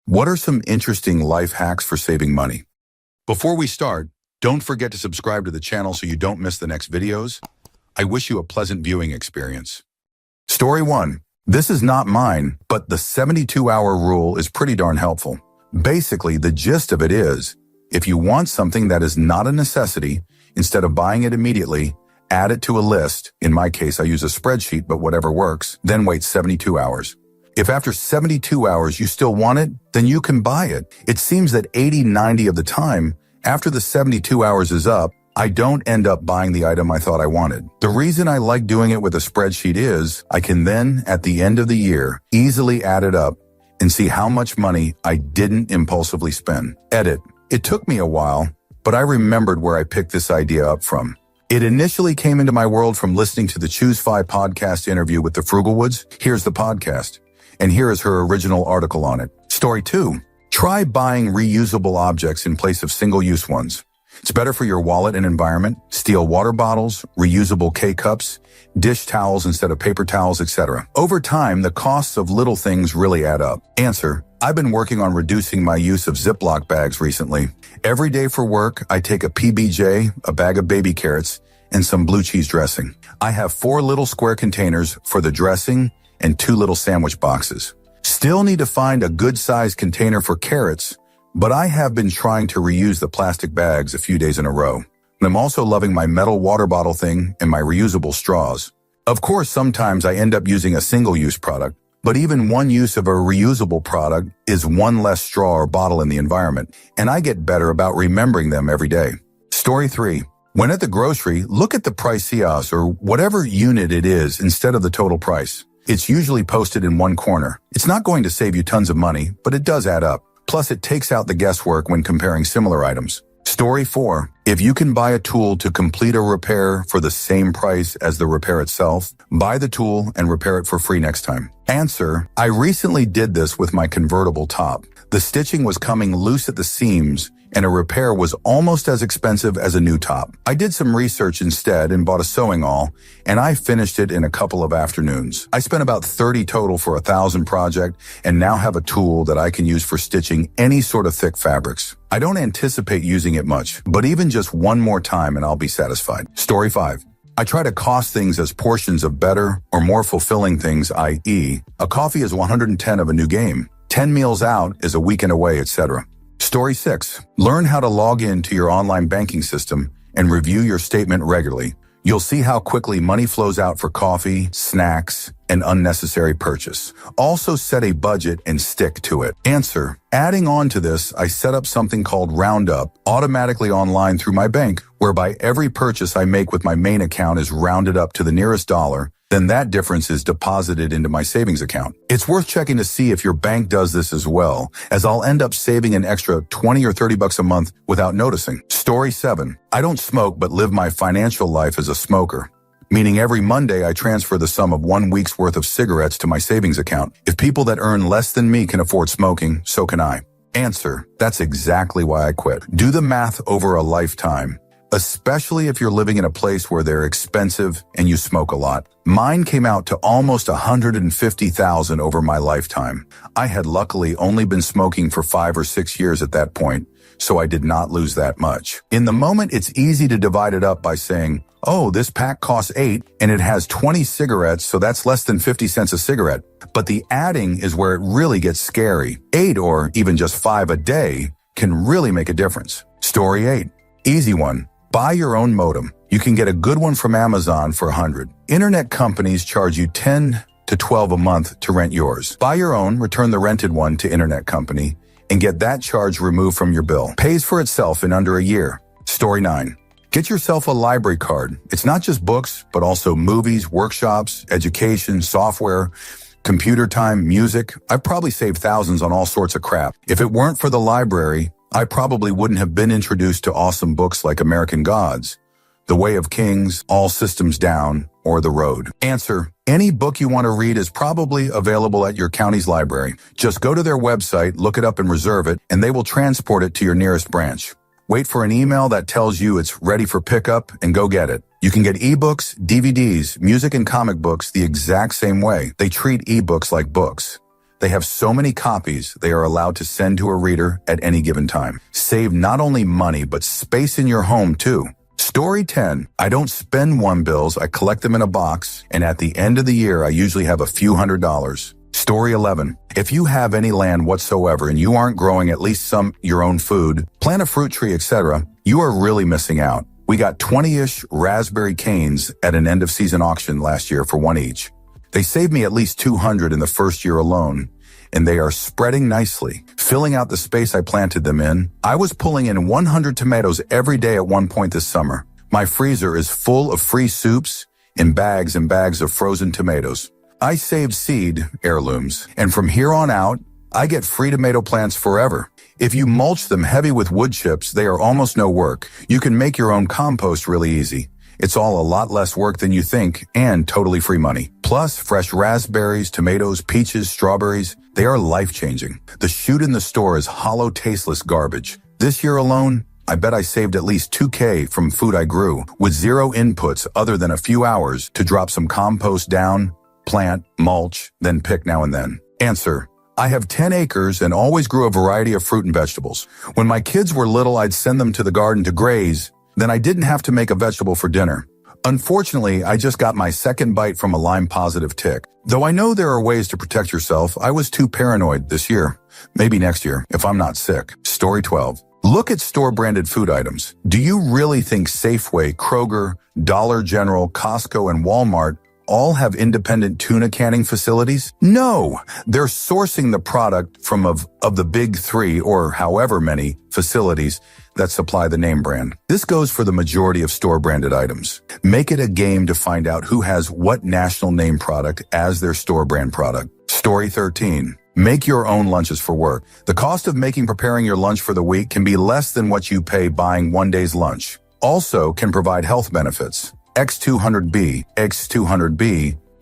What are some interesting life hacks for saving money? Before we start, don't forget to subscribe to the channel so you don't miss the next videos. I wish you a pleasant viewing experience. Story 1. This is not mine, but the 72-hour rule is pretty darn helpful. Basically, the gist of it is, if you want something that is not a necessity, instead of buying it immediately, add it to a list. In my case, I use a spreadsheet, but whatever works, then wait 72 hours. If after 72 hours you still want it, then you can buy it. It seems that 80-90 of the time, after the 72 hours is up, I don't end up buying the item I thought I wanted. The reason I like doing it with a spreadsheet is I can then, at the end of the year, easily add it up and see how much money I didn't impulsively spend. Edit. It took me a while, but I remembered where I picked this idea up from. It initially came into my world from listening to the Choose 5 podcast interview with the Frugalwoods. Here's the podcast. And here is her original article on it. Story 2. Try buying reusable objects in place of single-use ones. It's better for your wallet and environment. Steel water bottles, reusable K-cups, dish towels instead of paper towels, etc. Over time, the costs of little things really add up. Answer. I've been working on reducing my use of Ziploc bags recently. Every day for work, I take a PBJ, a bag of baby carrots, and some blue cheese dressing. I have 4 little square containers for the dressing and 2 little sandwich boxes. Still need to find a good-sized container for carrots, but I have been trying to reuse the plastic bags a few days in a row. And I'm also loving my metal water bottle thing and my reusable straws. Of course, sometimes I end up using a single-use product, but even one use of a reusable product is one less straw or bottle in the environment, and I get better about remembering them every day. Story 3. When at the grocery, look at the price kiosk or whatever unit it is instead of the total price. It's usually posted in one corner. It's not going to save you tons of money, but it does add up. Plus, it takes out the guesswork when comparing similar items. Story 4. If you can buy a tool to complete a repair for the same price as the repair itself, buy the tool and repair it for free next time. Answer. I recently did this with my convertible top. The stitching was coming loose at the seams, and a repair was almost as expensive as a new top. I did some research instead and bought a sewing awl, and I finished it in a couple of afternoons. I spent about $30 total for a 1,000 project, and now have a tool that I can use for stitching any sort of thick fabrics. I don't anticipate using it much, but even just one more time and I'll be satisfied. Story 5. I try to cost things as portions of better or more fulfilling things, i.e., a coffee is 110 of a new game, 10 meals out is a weekend away, etc. Story 6. Learn how to log in to your online banking system and review your statement regularly. You'll see how quickly money flows out for coffee, snacks, and unnecessary purchase. Also set a budget and stick to it. Answer. Adding on to this, I set up something called Roundup automatically online through my bank, whereby every purchase I make with my main account is rounded up to the nearest dollar. Then that difference is deposited into my savings account. It's worth checking to see if your bank does this as well, as I'll end up saving an extra $20 or $30 a month without noticing. Story 7. I don't smoke but live my financial life as a smoker, meaning every Monday I transfer the sum of 1 week's worth of cigarettes to my savings account. If people that earn less than me can afford smoking, so can I. Answer. That's exactly why I quit. Do the math over a lifetime, especially if you're living in a place where they're expensive and you smoke a lot. Mine came out to almost $150,000 over my lifetime. I had luckily only been smoking for 5 or 6 years at that point, so I did not lose that much. In the moment, it's easy to divide it up by saying, oh, this pack costs 8 and it has 20 cigarettes, so that's less than 50 cents a cigarette. But the adding is where it really gets scary. 8 or even just 5 a day can really make a difference. Story 8. Easy one. Buy your own modem. You can get a good one from Amazon for $100. Internet companies charge you $10 to $12 a month to rent yours. Buy your own, return the rented one to internet company, and get that charge removed from your bill. Pays for itself in under a year. Story 9. Get yourself a library card. It's not just books, but also movies, workshops, education, software, computer time, music. I've probably saved thousands on all sorts of crap. If it weren't for the library, I probably wouldn't have been introduced to awesome books like American Gods, The Way of Kings, All Systems Down, or The Road. Answer. Any book you want to read is probably available at your county's library. Just go to their website, look it up and reserve it, and they will transport it to your nearest branch. Wait for an email that tells you it's ready for pickup and go get it. You can get ebooks, DVDs, music, and comic books the exact same way. They treat ebooks like books. They have so many copies they are allowed to send to a reader at any given time. Save not only money, but space in your home too. Story 10. I don't spend $1 I collect them in a box, and at the end of the year I usually have a few $100s. Story 11. If you have any land whatsoever and you aren't growing at least some your own food, plant a fruit tree, etc., you are really missing out. We got 20-ish raspberry canes at an end-of-season auction last year for one each. They saved me at least $200 in the first year alone, and they are spreading nicely, filling out the space I planted them in. I was pulling in 100 tomatoes every day at one point this summer. My freezer is full of free soups and bags of frozen tomatoes. I saved seed, heirlooms, and from here on out, I get free tomato plants forever. If you mulch them heavy with wood chips, they are almost no work. You can make your own compost really easy. It's all a lot less work than you think and totally free money. Plus, fresh raspberries, tomatoes, peaches, strawberries, they are life-changing. The shoot in the store is hollow, tasteless garbage. This year alone, I bet I saved at least $2,000 from food I grew, with zero inputs other than a few hours to drop some compost down, plant, mulch, then pick now and then. Answer. I have 10 acres and always grew a variety of fruit and vegetables. When my kids were little, I'd send them to the garden to graze. Then I didn't have to make a vegetable for dinner. Unfortunately, I just got my second bite from a Lyme-positive tick. Though I know there are ways to protect yourself, I was too paranoid this year. Maybe next year, if I'm not sick. Story 12. Look at store-branded food items. Do you really think Safeway, Kroger, Dollar General, Costco, and Walmart all have independent tuna canning facilities? No, they're sourcing the product from of the big three or however many facilities that supply the name brand. This goes for the majority of store-branded items. Make it a game to find out who has what national name product as their store brand product. Story 13. Make your own lunches for work. The cost of preparing your lunch for the week can be less than what you pay buying one day's lunch. Also can provide health benefits. X200B.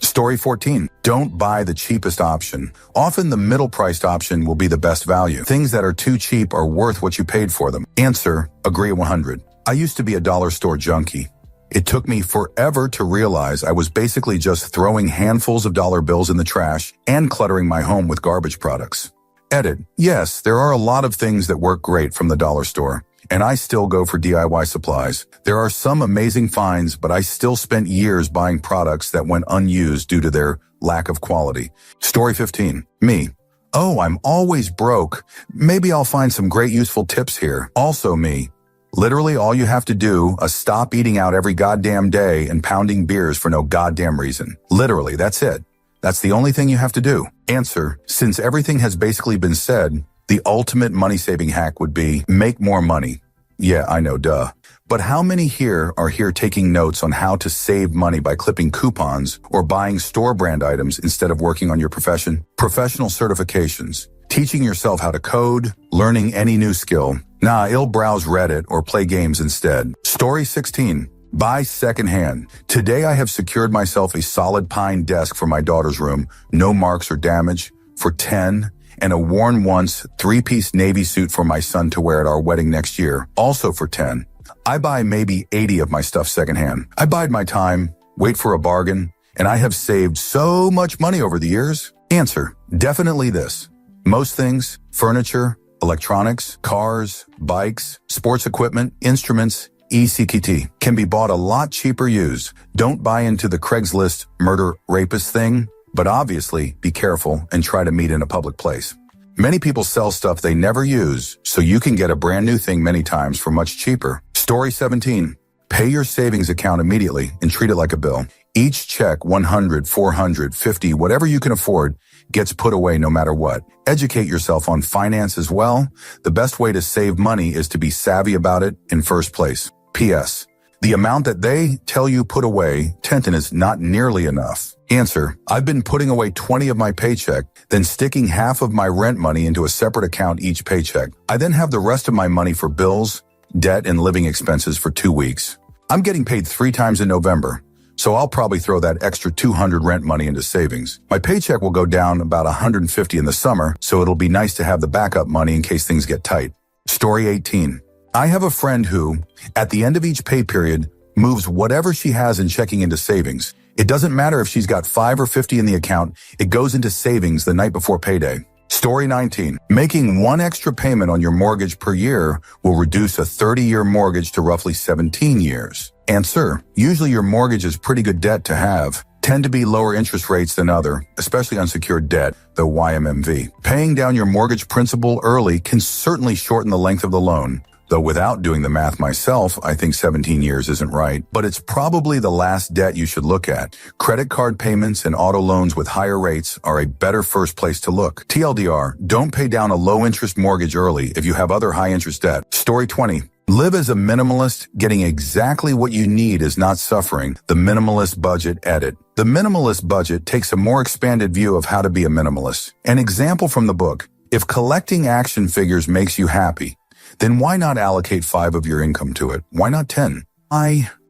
Story 14. Don't buy the cheapest option. Often the middle-priced option will be the best value. Things that are too cheap are worth what you paid for them. Answer. Agree at 100. I used to be a dollar store junkie. It took me forever to realize I was basically just throwing handfuls of dollar bills in the trash and cluttering my home with garbage products. Edit. Yes, there are a lot of things that work great from the dollar store, and I still go for DIY supplies. There are some amazing finds, but I still spent years buying products that went unused due to their lack of quality. Story 15. Me. Oh, I'm always broke. Maybe I'll find some great useful tips here. Also me. Literally all you have to do is stop eating out every goddamn day and pounding beers for no goddamn reason. Literally, that's it. That's the only thing you have to do. Answer. Since everything has basically been said, the ultimate money-saving hack would be make more money. Yeah, I know, duh. But how many here are taking notes on how to save money by clipping coupons or buying store brand items instead of working on your profession? Professional certifications, teaching yourself how to code, learning any new skill. Nah, I'll browse Reddit or play games instead. Story 16. Buy secondhand. Today I have secured myself a solid pine desk for my daughter's room, no marks or damage, for $10, and a worn once 3-piece navy suit for my son to wear at our wedding next year, also for $10. I buy maybe 80 of my stuff secondhand. I bide my time, wait for a bargain, and I have saved so much money over the years. Answer. Definitely this. Most things, furniture, electronics, cars, bikes, sports equipment, instruments, etc. can be bought a lot cheaper used. Don't buy into the Craigslist murder rapist thing, but obviously be careful and try to meet in a public place. Many people sell stuff they never use, so you can get a brand new thing many times for much cheaper. Story 17. Pay your savings account immediately and treat it like a bill. Each check, 100, 400, 50, whatever you can afford, gets put away no matter what. Educate yourself on finance as well. The best way to save money is to be savvy about it in first place. P.S. The amount that they tell you put away, Tenton, is not nearly enough. Answer. I've been putting away 20 of my paycheck, then sticking half of my rent money into a separate account each paycheck. I then have the rest of my money for bills, debt, and living expenses for 2 weeks. I'm getting paid 3 times in November, so I'll probably throw that extra $200 rent money into savings. My paycheck will go down about $150 in the summer, so it'll be nice to have the backup money in case things get tight. Story 18. I have a friend who, at the end of each pay period, moves whatever she has in checking into savings. It doesn't matter if she's got 5 or 50 in the account, it goes into savings the night before payday. Story 19. Making one extra payment on your mortgage per year will reduce a 30-year mortgage to roughly 17 years. Answer. Usually your mortgage is pretty good debt to have. Tend to be lower interest rates than other, especially unsecured debt, though YMMV. Paying down your mortgage principal early can certainly shorten the length of the loan. Though without doing the math myself, I think 17 years isn't right, but it's probably the last debt you should look at. Credit card payments and auto loans with higher rates are a better first place to look. TLDR, don't pay down a low-interest mortgage early if you have other high-interest debt. Story 20. Live as a minimalist. Getting exactly what you need is not suffering. The Minimalist Budget Edit. The Minimalist Budget takes a more expanded view of how to be a minimalist. An example from the book. If collecting action figures makes you happy, then why not allocate 5 of your income to it? Why not 10?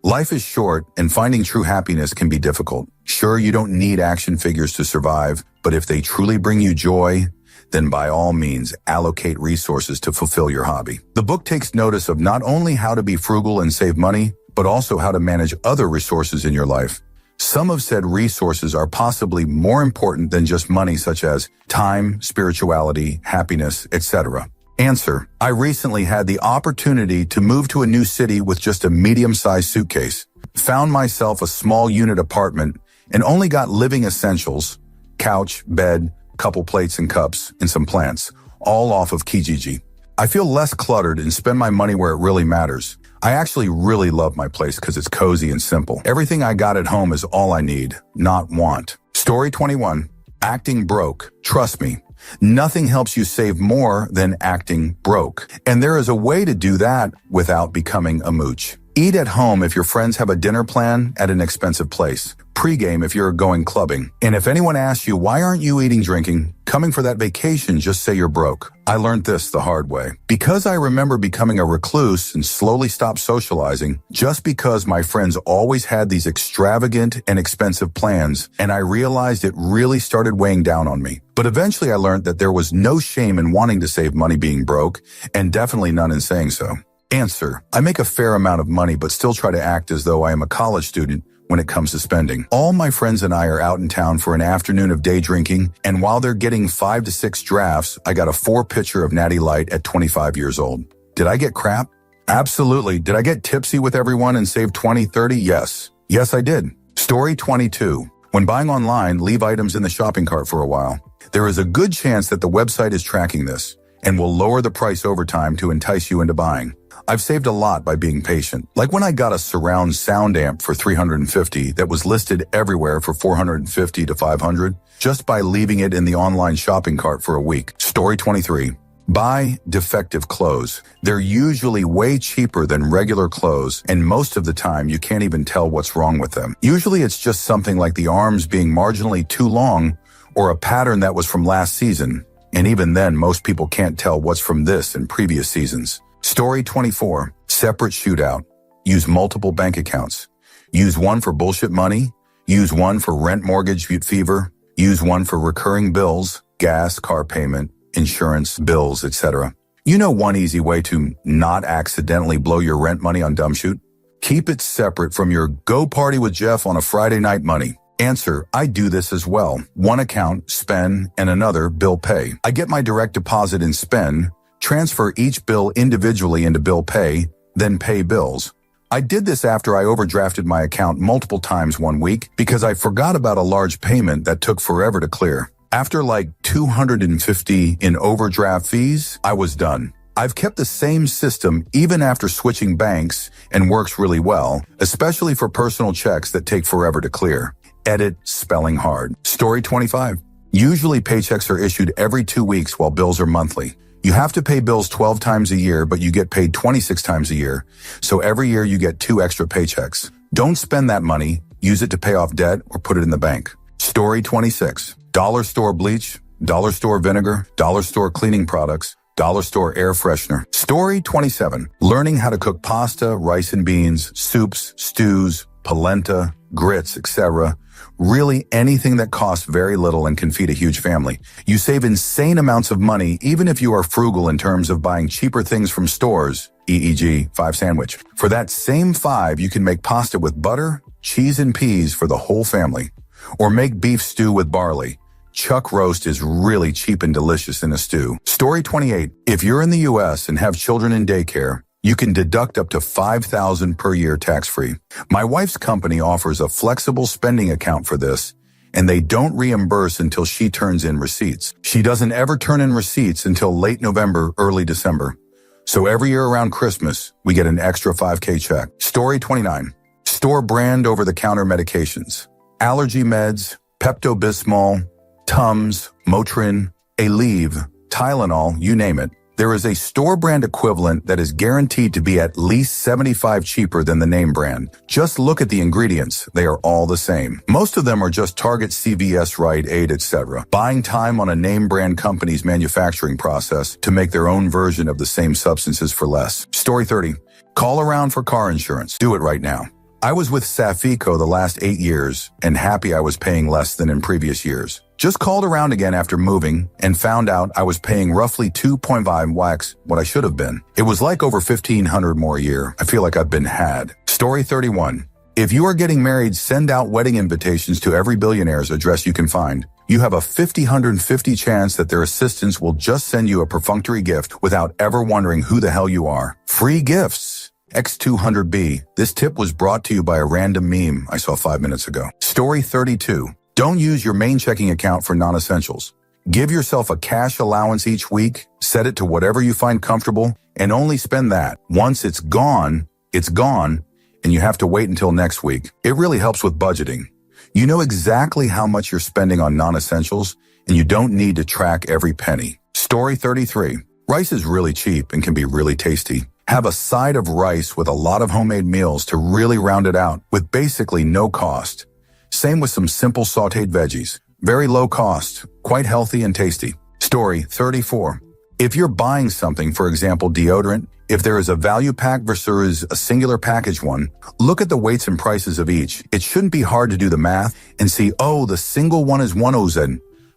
Life is short and finding true happiness can be difficult. Sure, you don't need action figures to survive, but if they truly bring you joy, then by all means, allocate resources to fulfill your hobby. The book takes notice of not only how to be frugal and save money, but also how to manage other resources in your life. Some have said resources are possibly more important than just money, such as time, spirituality, happiness, etc. Answer. I recently had the opportunity to move to a new city with just a medium-sized suitcase. Found myself a small unit apartment and only got living essentials, couch, bed, couple plates and cups, and some plants, all off of Kijiji. I feel less cluttered and spend my money where it really matters. I actually really love my place because it's cozy and simple. Everything I got at home is all I need, not want. Story 21. Acting broke. Trust me. Nothing helps you save more than acting broke. And there is a way to do that without becoming a mooch. Eat at home if your friends have a dinner plan at an expensive place. Pre-game if you're going clubbing. And if anyone asks you, why aren't you eating, drinking, coming for that vacation, just say you're broke. I learned this the hard way. Because I remember becoming a recluse and slowly stopped socializing, just because my friends always had these extravagant and expensive plans, and I realized it really started weighing down on me. But eventually I learned that there was no shame in wanting to save money being broke, and definitely none in saying so. Answer. I make a fair amount of money, but still try to act as though I am a college student when it comes to spending. All my friends and I are out in town for an afternoon of day drinking, and while they're getting 5 to 6 drafts, I got a 4-pitcher of Natty Light at 25 years old. Did I get crap? Absolutely. Did I get tipsy with everyone and save 20, 30? Yes. Yes, I did. Story 22. When buying online, leave items in the shopping cart for a while. There is a good chance that the website is tracking this and will lower the price over time to entice you into buying. I've saved a lot by being patient. Like when I got a surround sound amp for $350 that was listed everywhere for $450 to $500 just by leaving it in the online shopping cart for a week. Story 23. Buy defective clothes. They're usually way cheaper than regular clothes, and most of the time you can't even tell what's wrong with them. Usually it's just something like the arms being marginally too long or a pattern that was from last season. And even then, most people can't tell what's from this and previous seasons. Story 24. Separate shootout. Use multiple bank accounts. Use one for bullshit money. Use one for rent, mortgage, fever. Use one for recurring bills, gas, car payment, insurance, bills, etc. You know one easy way to not accidentally blow your rent money on dumb shoot? Keep it separate from your go party with Jeff on a Friday night money. Answer. I do this as well. One account, spend, and another, bill pay. I get my direct deposit in spend, transfer each bill individually into bill pay, then pay bills. I did this after I overdrafted my account multiple times one week because I forgot about a large payment that took forever to clear. After like $250 in overdraft fees, I was done. I've kept the same system even after switching banks and works really well, especially for personal checks that take forever to clear. Edit spelling hard. Story 25. Usually paychecks are issued every 2 weeks while bills are monthly. You have to pay bills 12 times a year, but you get paid 26 times a year. So every year you get 2 extra paychecks. Don't spend that money. Use it to pay off debt or put it in the bank. Story 26. Dollar store bleach, dollar store vinegar, dollar store cleaning products, dollar store air freshener. Story 27. Learning how to cook pasta, rice and beans, soups, stews, polenta, grits, etc. Really anything that costs very little and can feed a huge family. You save insane amounts of money even if you are frugal in terms of buying cheaper things from stores, e.g. 5 sandwich. For that same 5, you can make pasta with butter, cheese and peas for the whole family. Or make beef stew with barley. Chuck roast is really cheap and delicious in a stew. Story 28. If you're in the US and have children in daycare, you can deduct up to $5,000 per year tax-free. My wife's company offers a flexible spending account for this, and they don't reimburse until she turns in receipts. She doesn't ever turn in receipts until late November, early December. So every year around Christmas, we get an extra $5K check. Story 29. Store brand over-the-counter medications. Allergy meds, Pepto-Bismol, Tums, Motrin, Aleve, Tylenol, you name it. There is a store brand equivalent that is guaranteed to be at least $75 cheaper than the name brand. Just look at the ingredients. They are all the same. Most of them are just Target, CVS, Rite Aid, etc. Buying time on a name brand company's manufacturing process to make their own version of the same substances for less. Story 30. Call around for car insurance. Do it right now. I was with Safico the last 8 years and happy I was paying less than in previous years. Just called around again after moving and found out I was paying roughly 2.5x what I should have been. It was like over $1,500 more a year. I feel like I've been had. Story 31. If you are getting married, send out wedding invitations to every billionaire's address you can find. You have a 50/150 chance that their assistants will just send you a perfunctory gift without ever wondering who the hell you are. Free gifts. X200B. This tip was brought to you by a random meme I saw 5 minutes ago. Story 32. Don't use your main checking account for non-essentials. Give yourself a cash allowance each week, set it to whatever you find comfortable, and only spend that. Once it's gone, and you have to wait until next week. It really helps with budgeting. You know exactly how much you're spending on non-essentials, and you don't need to track every penny. Story 33. Rice is really cheap and can be really tasty. Have a side of rice with a lot of homemade meals to really round it out with basically no cost. Same with some simple sautéed veggies. Very low cost, quite healthy and tasty. Story 34. If you're buying something, for example, deodorant, if there is a value pack versus a singular package one, look at the weights and prices of each. It shouldn't be hard to do the math and see, oh, the single one is 1 OZ,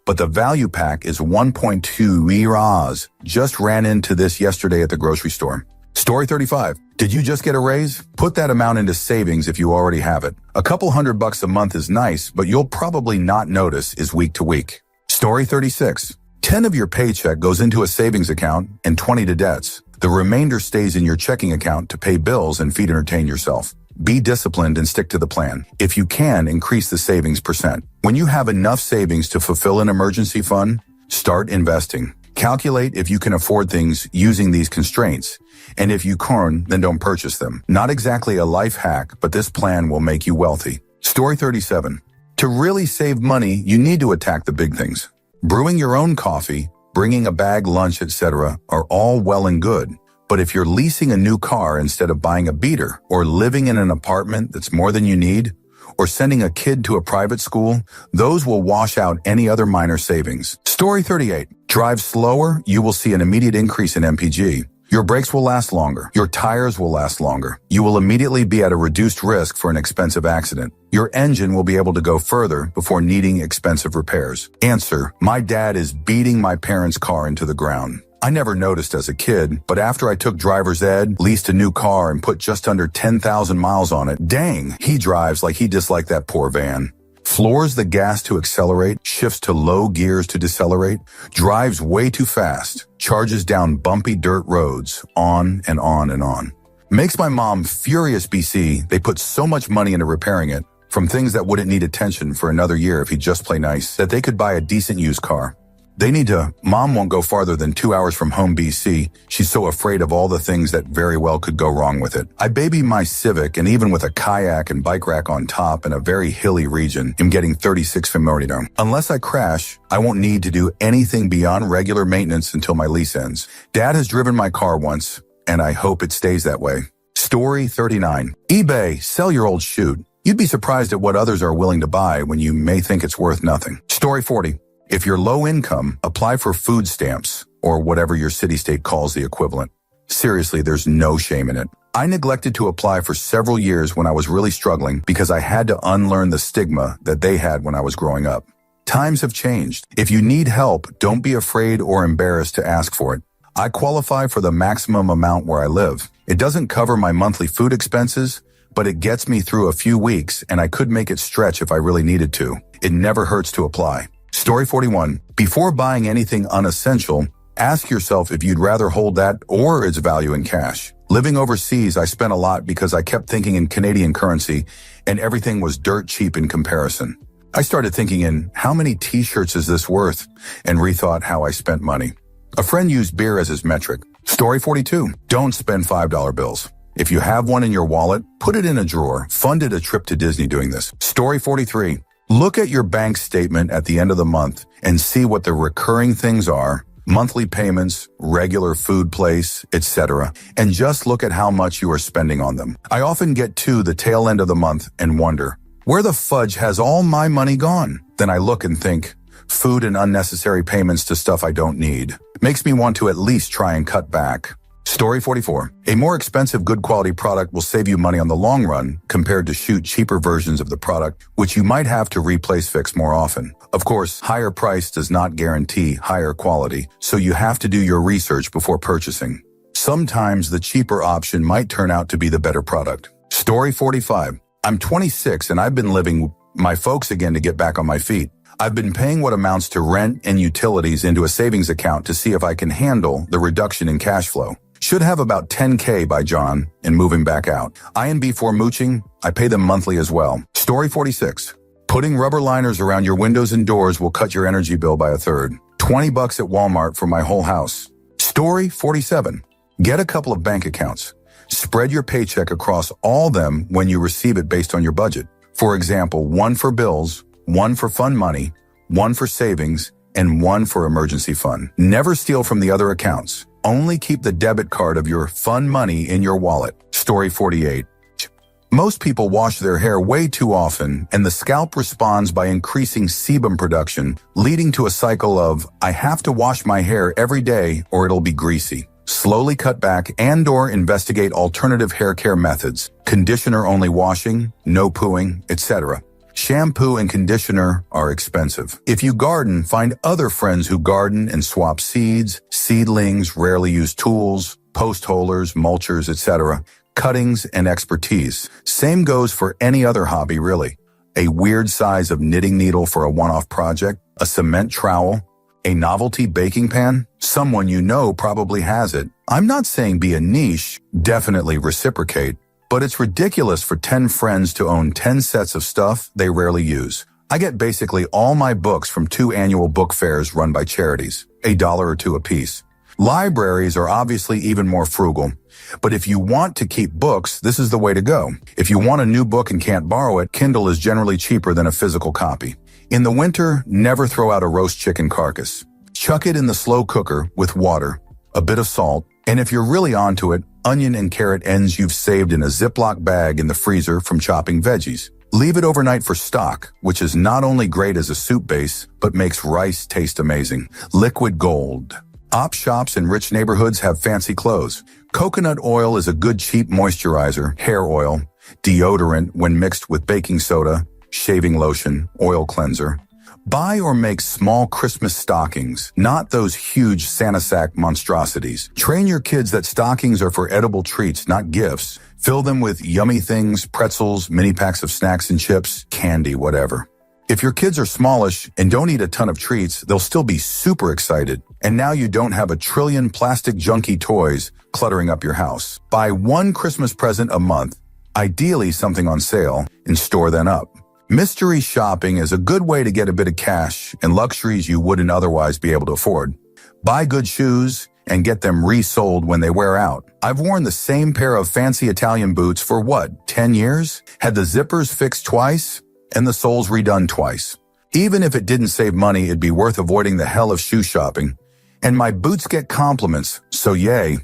but the value pack is 1.2 liras. Just ran into this yesterday at the grocery store. Story 35. Did you just get a raise? Put that amount into savings if you already have it. A couple $100 a month is nice, but you'll probably not notice is week to week. Story 36. 10 of your paycheck goes into a savings account and 20 to debts. The remainder stays in your checking account to pay bills and feed and entertain yourself. Be disciplined and stick to the plan. If you can, increase the savings percent. When you have enough savings to fulfill an emergency fund, start investing. Calculate if you can afford things using these constraints. And if you can't, then don't purchase them. Not exactly a life hack, but this plan will make you wealthy. Story 37. To really save money, you need to attack the big things. Brewing your own coffee, bringing a bag lunch, etc. are all well and good. But if you're leasing a new car instead of buying a beater, or living in an apartment that's more than you need, or sending a kid to a private school, those will wash out any other minor savings. Story 38. Drive slower, you will see an immediate increase in MPG. Your brakes will last longer. Your tires will last longer. You will immediately be at a reduced risk for an expensive accident. Your engine will be able to go further before needing expensive repairs. Answer. My dad is beating my parents' car into the ground. I never noticed as a kid, but after I took driver's ed, leased a new car, and put just under 10,000 miles on it, dang, he drives like he disliked that poor van. Floors the gas to accelerate, shifts to low gears to decelerate, drives way too fast, charges down bumpy dirt roads, on and on and on. Makes my mom furious. BC, they put so much money into repairing it, from things that wouldn't need attention for another year if he'd just play nice, that they could buy a decent used car. Mom won't go farther than 2 hours from home, BC. She's so afraid of all the things that very well could go wrong with it. I baby my Civic, and even with a kayak and bike rack on top in a very hilly region, am getting 36 familiar. Unless I crash, I won't need to do anything beyond regular maintenance until my lease ends. Dad has driven my car once, and I hope it stays that way. Story 39. eBay, sell your old chute. You'd be surprised at what others are willing to buy when you may think it's worth nothing. Story 40. If you're low income, apply for food stamps, or whatever your city-state calls the equivalent. Seriously, there's no shame in it. I neglected to apply for several years when I was really struggling because I had to unlearn the stigma that they had when I was growing up. Times have changed. If you need help, don't be afraid or embarrassed to ask for it. I qualify for the maximum amount where I live. It doesn't cover my monthly food expenses, but it gets me through a few weeks and I could make it stretch if I really needed to. It never hurts to apply. Story 41. Before buying anything unessential, ask yourself if you'd rather hold that or its value in cash. Living overseas, I spent a lot because I kept thinking in Canadian currency and everything was dirt cheap in comparison. I started thinking in how many t-shirts is this worth and rethought how I spent money. A friend used beer as his metric. Story 42. Don't spend $5 bills. If you have one in your wallet, put it in a drawer. Funded a trip to Disney doing this. Story 43. Look at your bank statement at the end of the month and see what the recurring things are, monthly payments, regular food place, etc., and just look at how much you are spending on them. I often get to the tail end of the month and wonder, where the fudge has all my money gone? Then I look and think, food and unnecessary payments to stuff I don't need. Makes me want to at least try and cut back. Story 44. A more expensive, good quality product will save you money on the long run compared to shoot cheaper versions of the product, which you might have to replace fix more often. Of course, higher price does not guarantee higher quality, so you have to do your research before purchasing. Sometimes the cheaper option might turn out to be the better product. Story 45. I'm 26 and I've been living with my folks again to get back on my feet. I've been paying what amounts to rent and utilities into a savings account to see if I can handle the reduction in cash flow. Should have about $10K by John and moving back out. INB for mooching, I pay them monthly as well. Story 46. Putting rubber liners around your windows and doors will cut your energy bill by a third. $20 at Walmart for my whole house. Story 47. Get a couple of bank accounts. Spread your paycheck across all them when you receive it based on your budget. For example, one for bills, one for fun money, one for savings, and one for emergency fund. Never steal from the other accounts. Only keep the debit card of your fun money in your wallet. Story 48. Most people wash their hair way too often, and the scalp responds by increasing sebum production, leading to a cycle of, I have to wash my hair every day or it'll be greasy. Slowly cut back and/or investigate alternative hair care methods. Conditioner-only washing, no pooing, etc. Shampoo and conditioner are expensive. If you garden, find other friends who garden and swap seeds, seedlings, rarely used tools, post holers, mulchers, etc., cuttings, and expertise. Same goes for any other hobby, really. A weird size of knitting needle for a one-off project, a cement trowel, a novelty baking pan. Someone you know probably has it. I'm not saying be a niche, definitely reciprocate. But it's ridiculous for 10 friends to own 10 sets of stuff they rarely use. I get basically all my books from 2 annual book fairs run by charities, $1 or $2 a piece. Libraries are obviously even more frugal, but if you want to keep books, this is the way to go. If you want a new book and can't borrow it, Kindle is generally cheaper than a physical copy. In the winter, never throw out a roast chicken carcass. Chuck it in the slow cooker with water, a bit of salt, and if you're really onto it, onion and carrot ends you've saved in a Ziploc bag in the freezer from chopping veggies. Leave it overnight for stock, which is not only great as a soup base, but makes rice taste amazing. Liquid gold. Op shops in rich neighborhoods have fancy clothes. Coconut oil is a good cheap moisturizer, hair oil, deodorant when mixed with baking soda, shaving lotion, oil cleanser. Buy or make small Christmas stockings, not those huge Santa sack monstrosities. Train your kids that stockings are for edible treats, not gifts. Fill them with yummy things, pretzels, mini packs of snacks and chips, candy, whatever. If your kids are smallish and don't eat a ton of treats, they'll still be super excited. And now you don't have a trillion plastic junky toys cluttering up your house. Buy one Christmas present a month, ideally something on sale, and store them up. Mystery shopping is a good way to get a bit of cash and luxuries you wouldn't otherwise be able to afford. Buy good shoes and get them resold when they wear out. I've worn the same pair of fancy Italian boots for 10 years? Had the zippers fixed twice and the soles redone twice. Even if it didn't save money, it'd be worth avoiding the hell of shoe shopping. And my boots get compliments, so yay.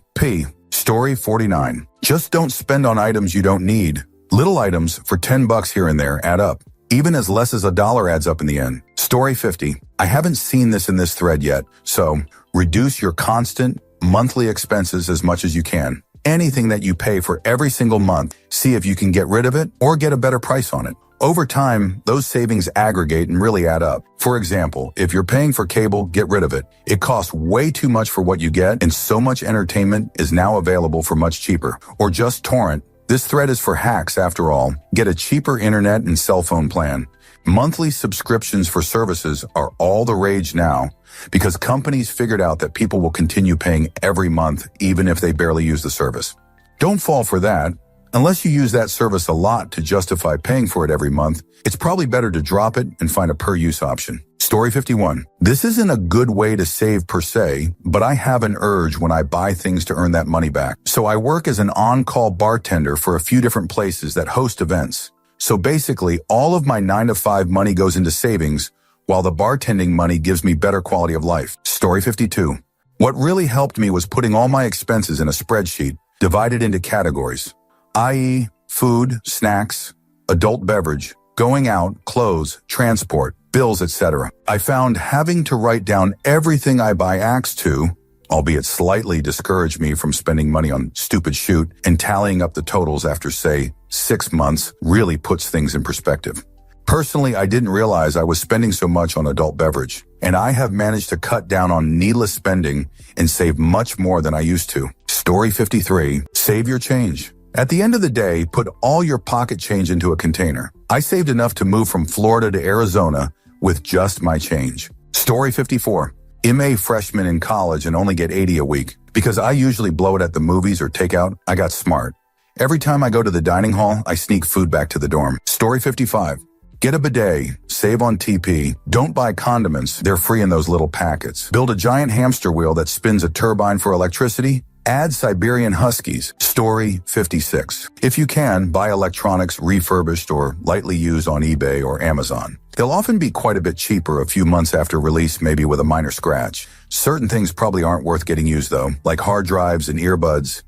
Story 49. Just don't spend on items you don't need. Little items for $10 here and there add up. Even as less as $1 adds up in the end. Story 50. I haven't seen this in this thread yet, so reduce your constant monthly expenses as much as you can. Anything that you pay for every single month, see if you can get rid of it or get a better price on it. Over time, those savings aggregate and really add up. For example, if you're paying for cable, get rid of it. It costs way too much for what you get, and so much entertainment is now available for much cheaper. Or just torrent. This thread is for hacks after all. Get a cheaper internet and cell phone plan. Monthly subscriptions for services are all the rage now because companies figured out that people will continue paying every month even if they barely use the service. Don't fall for that. Unless you use that service a lot to justify paying for it every month, it's probably better to drop it and find a per-use option. Story 51. This isn't a good way to save per se, but I have an urge when I buy things to earn that money back. So I work as an on-call bartender for a few different places that host events. So basically, all of my 9-to-5 money goes into savings, while the bartending money gives me better quality of life. Story 52. What really helped me was putting all my expenses in a spreadsheet, divided into categories, i.e. food, snacks, adult beverage, going out, clothes, transport, bills, etc. I found having to write down everything I buy acts to, albeit slightly discouraged me from spending money on stupid shoot, and tallying up the totals after, say, 6 months really puts things in perspective. Personally, I didn't realize I was spending so much on adult beverage, and I have managed to cut down on needless spending and save much more than I used to. Story 53. Save your change. At the end of the day, put all your pocket change into a container. I saved enough to move from Florida to Arizona with just my change. Story 54. MA freshman in college and only get 80 a week. Because I usually blow it at the movies or takeout, I got smart. Every time I go to the dining hall, I sneak food back to the dorm. Story 55. Get a bidet, save on TP, don't buy condiments, they're free in those little packets. Build a giant hamster wheel that spins a turbine for electricity. Add Siberian Huskies. Story 56. If you can, buy electronics refurbished or lightly used on eBay or Amazon. They'll often be quite a bit cheaper a few months after release, maybe with a minor scratch. Certain things probably aren't worth getting used though, like hard drives and earbuds.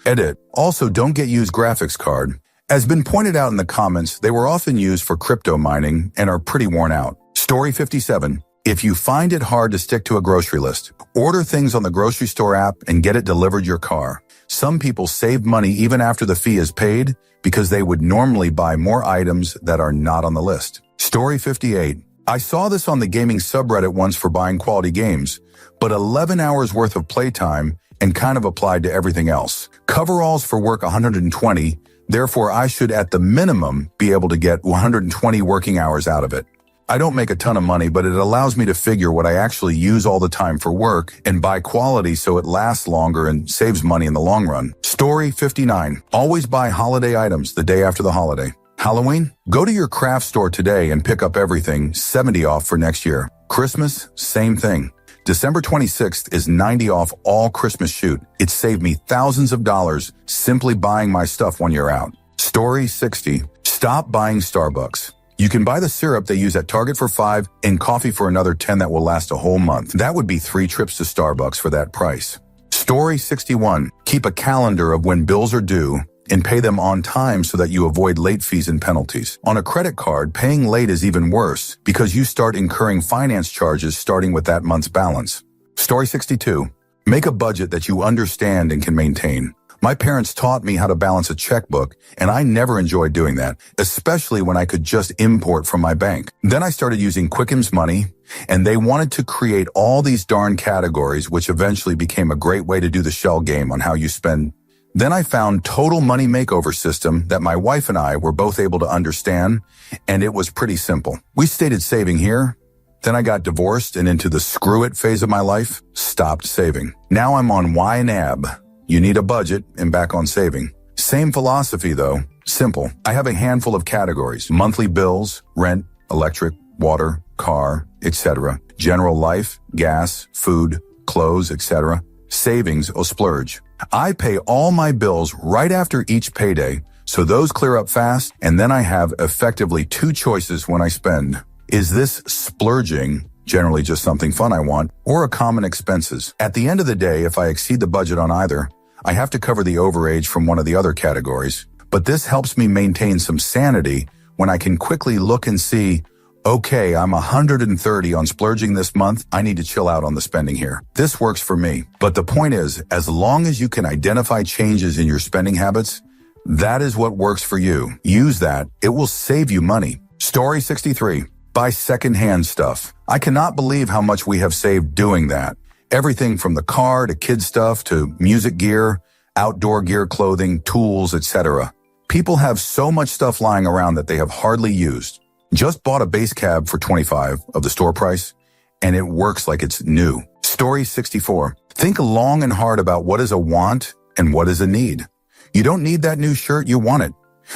Edit. Also, don't get used graphics card. As been pointed out in the comments, they were often used for crypto mining and are pretty worn out. Story 57. If you find it hard to stick to a grocery list, order things on the grocery store app and get it delivered your car. Some people save money even after the fee is paid because they would normally buy more items that are not on the list. Story 58. I saw this on the gaming subreddit once for buying quality games, but 11 hours worth of playtime and kind of applied to everything else. Coveralls for work 120, therefore I should at the minimum be able to get 120 working hours out of it. I don't make a ton of money, but it allows me to figure what I actually use all the time for work and buy quality so it lasts longer and saves money in the long run. Story 59. Always buy holiday items the day after the holiday. Halloween? Go to your craft store today and pick up everything 70 off for next year. Christmas? Same thing. December 26th is 90 off all Christmas shoot. It saved me thousands of dollars simply buying my stuff 1 year out. Story 60. Stop buying Starbucks. You can buy the syrup they use at Target for $5 and coffee for another $10 that will last a whole month. That would be 3 trips to Starbucks for that price. Story 61. Keep a calendar of when bills are due and pay them on time so that you avoid late fees and penalties. On a credit card, paying late is even worse because you start incurring finance charges starting with that month's balance. Story 62. Make a budget that you understand and can maintain. My parents taught me how to balance a checkbook, and I never enjoyed doing that, especially when I could just import from my bank. Then I started using Quickem's Money, and they wanted to create all these darn categories, which eventually became a great way to do the shell game on how you spend. Then I found Total Money Makeover system that my wife and I were both able to understand, and it was pretty simple. We stated saving here. Then I got divorced and into the screw it phase of my life, stopped saving. Now I'm on YNAB. You need a budget and back on saving. Same philosophy though, simple. I have a handful of categories: monthly bills, rent, electric, water, car, etc. General life, gas, food, clothes, etc. Savings or splurge. I pay all my bills right after each payday, so those clear up fast, and then I have effectively 2 choices when I spend. Is this splurging? Generally just something fun I want, or a common expenses. At the end of the day, if I exceed the budget on either, I have to cover the overage from one of the other categories. But this helps me maintain some sanity when I can quickly look and see, okay, I'm 130 on splurging this month. I need to chill out on the spending here. This works for me. But the point is, as long as you can identify changes in your spending habits, that is what works for you. Use that. It will save you money. Story 63. Buy secondhand stuff. I cannot believe how much we have saved doing that. Everything from the car to kid stuff to music gear. outdoor gear, clothing, tools, etc. People have so much stuff lying around that they have hardly used. Just bought a base cab for $25 of the store price, and it works like it's new. Story 64. Think long and hard about what is a want and what is a need. You don't need that new shirt, you want it.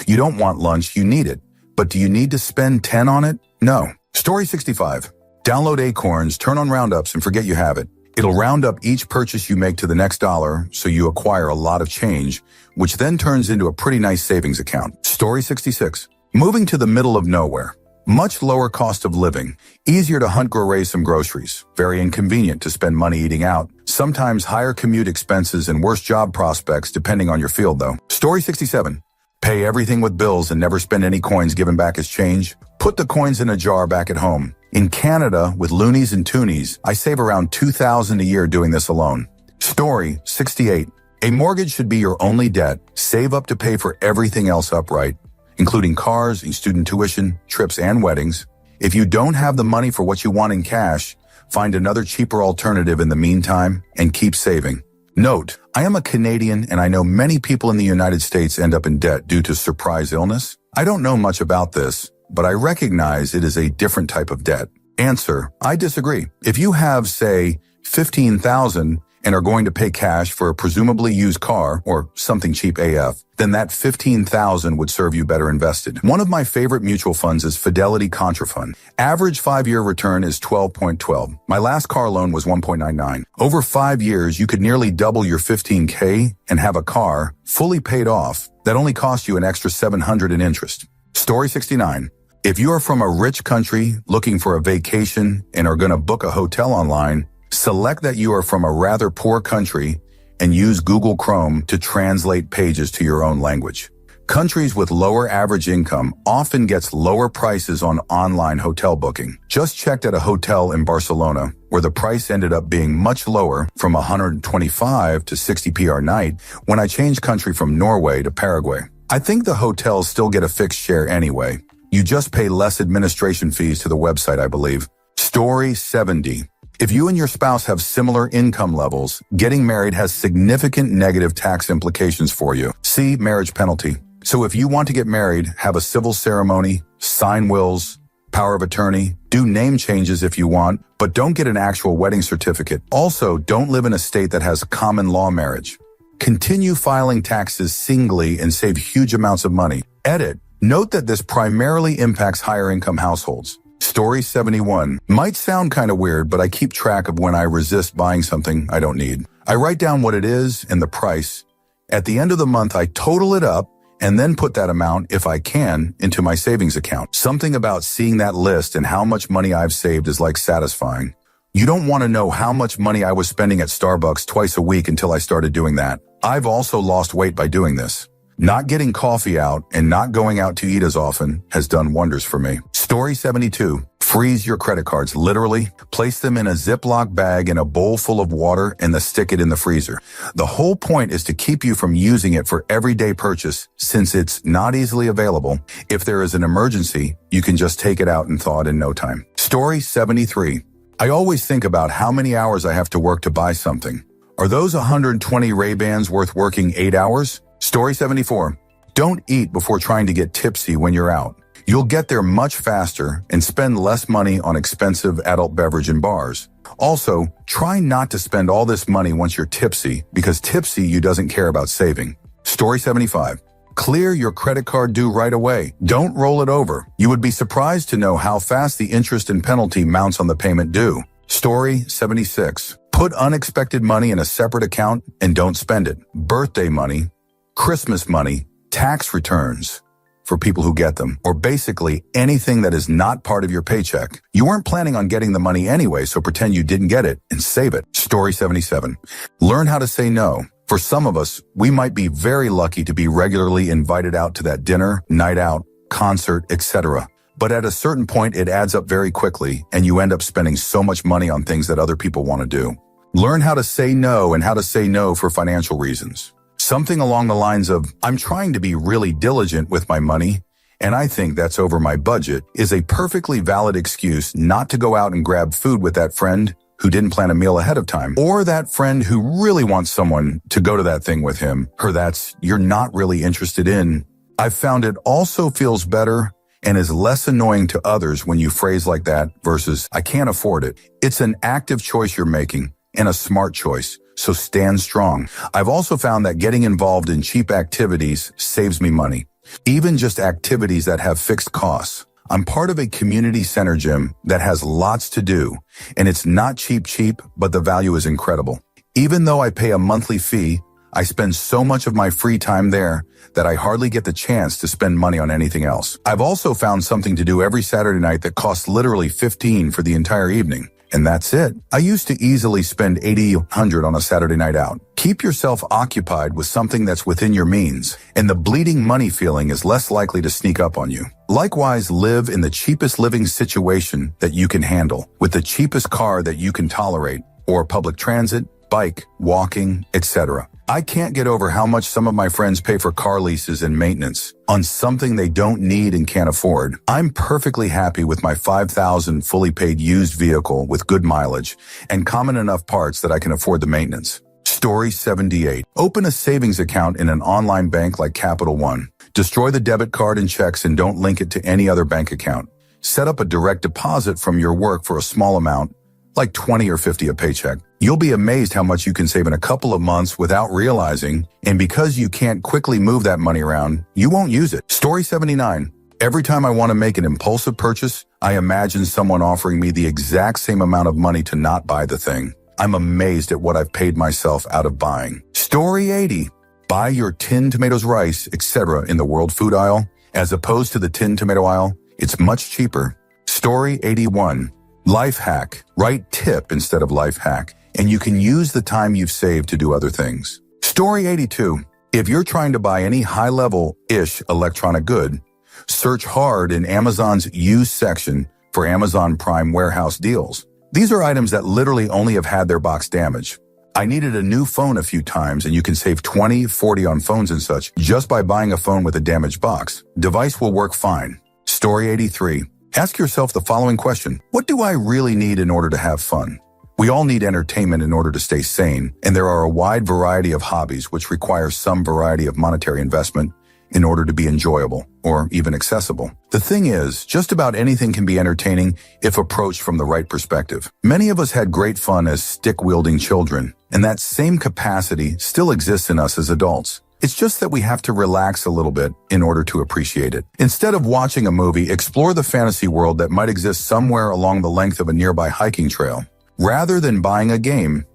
You don't want lunch, you need it. But do you need to spend 10 on it? No. Story 65. Download Acorns, turn on roundups, and forget you have it. It'll round up each purchase you make to the next dollar, so you acquire a lot of change, which then turns into a pretty nice savings account. Story 66. Moving to the middle of nowhere. Much lower cost of living. Easier to hunt, raise some groceries. Very inconvenient to spend money eating out. Sometimes higher commute expenses and worse job prospects depending on your field, though. Story 67. Pay everything with bills and never spend any coins given back as change. Put the coins in a jar back at home. In Canada, with loonies and toonies, I save around $2,000 a year doing this alone. Story 68. A mortgage should be your only debt. Save up to pay for everything else upright, including cars, student tuition, trips, and weddings. If you don't have the money for what you want in cash, find another cheaper alternative in the meantime and keep saving. Note, I am a Canadian and I know many people in the United States end up in debt due to surprise illness. I don't know much about this, but I recognize it is a different type of debt. Answer, I disagree. If you have, say, $15,000 and are going to pay cash for a presumably used car or something cheap AF, then that $15,000 would serve you better invested. One of my favorite mutual funds is Fidelity Contra Fund. Average 5-year return is 12.12. My last car loan was 1.99. Over 5 years, you could nearly double your $15K and have a car fully paid off that only cost you an extra $700 in interest. Story 69. If you are from a rich country looking for a vacation and are going to book a hotel online, select that you are from a rather poor country and use Google Chrome to translate pages to your own language. Countries with lower average income often gets lower prices on online hotel booking. Just checked at a hotel in Barcelona where the price ended up being much lower, from 125 to 60 PR night, when I changed country from Norway to Paraguay. I think the hotels still get a fixed share anyway. You just pay less administration fees to the website, I believe. Story 70. If you and your spouse have similar income levels, getting married has significant negative tax implications for you. See marriage penalty. So if you want to get married, have a civil ceremony, sign wills, power of attorney, do name changes if you want, but don't get an actual wedding certificate. Also, don't live in a state that has common law marriage. Continue filing taxes singly and save huge amounts of money. Edit. Note that this primarily impacts higher income households. Story 71. Might sound kind of weird, but I keep track of when I resist buying something I don't need. I write down what it is and the price. At the end of the month, I total it up and then put that amount, if I can, into my savings account. Something about seeing that list and how much money I've saved is like satisfying. You don't want to know how much money I was spending at Starbucks twice a week until I started doing that. I've also lost weight by doing this. Not getting coffee out and not going out to eat as often has done wonders for me. Story 72. Freeze your credit cards. Literally, place them in a Ziploc bag in a bowl full of water and then stick it in the freezer. The whole point is to keep you from using it for everyday purchase, since it's not easily available. If there is an emergency, you can just take it out and thaw it in no time. Story 73. I always think about how many hours I have to work to buy something. Are those 120 Ray-Bans worth working 8 hours? Story 74. Don't eat before trying to get tipsy when you're out. You'll get there much faster and spend less money on expensive adult beverage and bars. Also, try not to spend all this money once you're tipsy, because tipsy you doesn't care about saving. Story 75. Clear your credit card due right away. Don't roll it over. You would be surprised to know how fast the interest and penalty mounts on the payment due. Story 76. Put unexpected money in a separate account and don't spend it. Birthday money, Christmas money, tax returns for people who get them, or basically anything that is not part of your paycheck. You weren't planning on getting the money anyway, so pretend you didn't get it and save it. Story 77. Learn how to say no. For some of us, we might be very lucky to be regularly invited out to that dinner, night out, concert, etc. But at a certain point, it adds up very quickly, and you end up spending so much money on things that other people want to do. Learn how to say no and how to say no for financial reasons. Something along the lines of, I'm trying to be really diligent with my money, and I think that's over my budget, is a perfectly valid excuse not to go out and grab food with that friend who didn't plan a meal ahead of time, or that friend who really wants someone to go to that thing with him, or that's you're not really interested in. I've found it also feels better and is less annoying to others when you phrase like that versus I can't afford it. It's an active choice you're making and a smart choice, so stand strong. I've also found that getting involved in cheap activities saves me money, even just activities that have fixed costs. I'm part of a community center gym that has lots to do, and it's not cheap, but the value is incredible. Even though I pay a monthly fee, I spend so much of my free time there that I hardly get the chance to spend money on anything else. I've also found something to do every Saturday night that costs literally $15 for the entire evening. And that's it. I used to easily spend $80-$100 on a Saturday night out. Keep yourself occupied with something that's within your means, and the bleeding money feeling is less likely to sneak up on you. Likewise, live in the cheapest living situation that you can handle, with the cheapest car that you can tolerate, or public transit, bike, walking, etc. I can't get over how much some of my friends pay for car leases and maintenance on something they don't need and can't afford. I'm perfectly happy with my $5,000 fully paid used vehicle with good mileage and common enough parts that I can afford the maintenance. Story 78. Open a savings account in an online bank like Capital One. Destroy the debit card and checks and don't link it to any other bank account. Set up a direct deposit from your work for a small amount, like $20 or $50 a paycheck. You'll be amazed how much you can save in a couple of months without realizing, and because you can't quickly move that money around, you won't use it. Story 79. Every time I want to make an impulsive purchase, I imagine someone offering me the exact same amount of money to not buy the thing. I'm amazed at what I've paid myself out of buying. Story 80. Buy your tin, tomatoes, rice, etc. in the world food aisle, as opposed to the tin tomato aisle. It's much cheaper. Story 81. Life hack. Write tip instead of life hack, and you can use the time you've saved to do other things. Story 82. If you're trying to buy any high-level-ish electronic good, search hard in Amazon's used section for Amazon Prime warehouse deals. These are items that literally only have had their box damaged. I needed a new phone a few times, and you can save $20, $40 on phones and such just by buying a phone with a damaged box. Device will work fine. Story 83. Ask yourself the following question. What do I really need in order to have fun? We all need entertainment in order to stay sane, and there are a wide variety of hobbies which require some variety of monetary investment in order to be enjoyable or even accessible. The thing is, just about anything can be entertaining if approached from the right perspective. Many of us had great fun as stick-wielding children, and that same capacity still exists in us as adults. It's just that we have to relax a little bit in order to appreciate it. Instead of watching a movie, explore the fantasy world that might exist somewhere along the length of a nearby hiking trail. Rather than buying a game,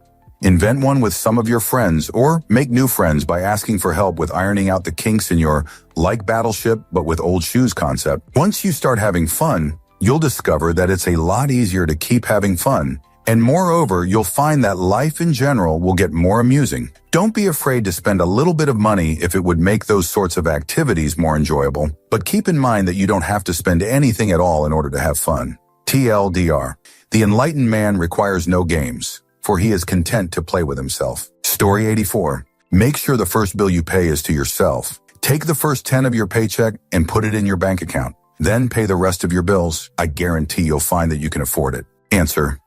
invent one with some of your friends or make new friends by asking for help with ironing out the kinks in your like Battleship but with old shoes concept. Once you start having fun, you'll discover that it's a lot easier to keep having fun. And moreover, you'll find that life in general will get more amusing. Don't be afraid to spend a little bit of money if it would make those sorts of activities more enjoyable, but keep in mind that you don't have to spend anything at all in order to have fun. TLDR. The enlightened man requires no games, for he is content to play with himself. Story 84. Make sure the first bill you pay is to yourself. Take the first 10 of your paycheck and put it in your bank account. Then pay the rest of your bills. I guarantee you'll find that you can afford it. Answer.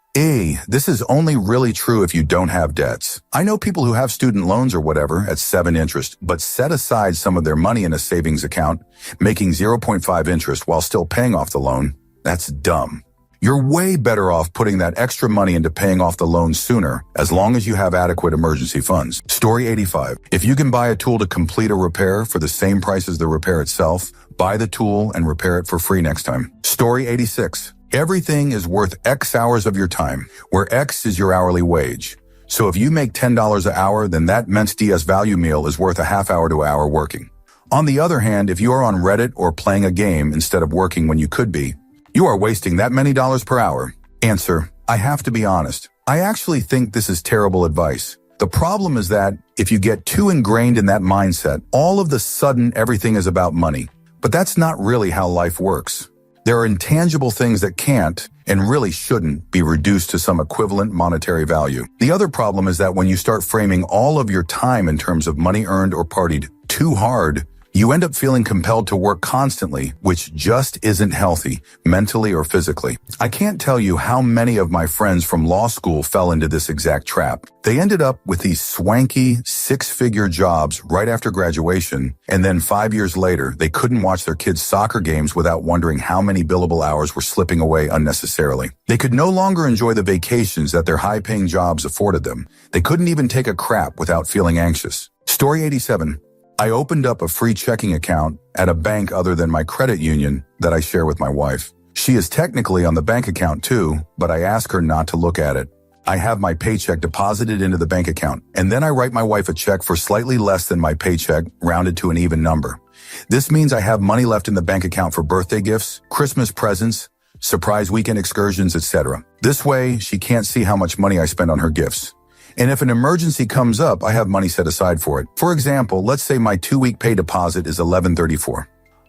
This is only really true if you don't have debts. I know people who have student loans or whatever at 7 interest, but set aside some of their money in a savings account, making 0.5 interest while still paying off the loan. That's dumb. You're way better off putting that extra money into paying off the loan sooner, as long as you have adequate emergency funds. Story 85. If you can buy a tool to complete a repair for the same price as the repair itself, buy the tool and repair it for free next time. Story 86. Everything is worth X hours of your time, where X is your hourly wage. So if you make $10 an hour, then that Ment's DS value meal is worth a half hour to an hour working. On the other hand, if you are on Reddit or playing a game instead of working when you could be, you are wasting that many dollars per hour. Answer. I have to be honest. I actually think this is terrible advice. The problem is that if you get too ingrained in that mindset, all of the sudden everything is about money. But that's not really how life works. There are intangible things that can't and really shouldn't be reduced to some equivalent monetary value. The other problem is that when you start framing all of your time in terms of money earned or partied too hard, You end up feeling compelled to work constantly, which just isn't healthy, mentally or physically. I can't tell you how many of my friends from law school fell into this exact trap. They ended up with these swanky, six-figure jobs right after graduation, and then 5 years later, they couldn't watch their kids' soccer games without wondering how many billable hours were slipping away unnecessarily. They could no longer enjoy the vacations that their high-paying jobs afforded them. They couldn't even take a crap without feeling anxious. Story 87. I opened up a free checking account at a bank other than my credit union that I share with my wife. She is technically on the bank account too, but I ask her not to look at it. I have my paycheck deposited into the bank account, and then I write my wife a check for slightly less than my paycheck, rounded to an even number. This means I have money left in the bank account for birthday gifts, Christmas presents, surprise weekend excursions, etc. This way, she can't see how much money I spend on her gifts. And if an emergency comes up, I have money set aside for it. For example, let's say my 2-week pay deposit is $11.34.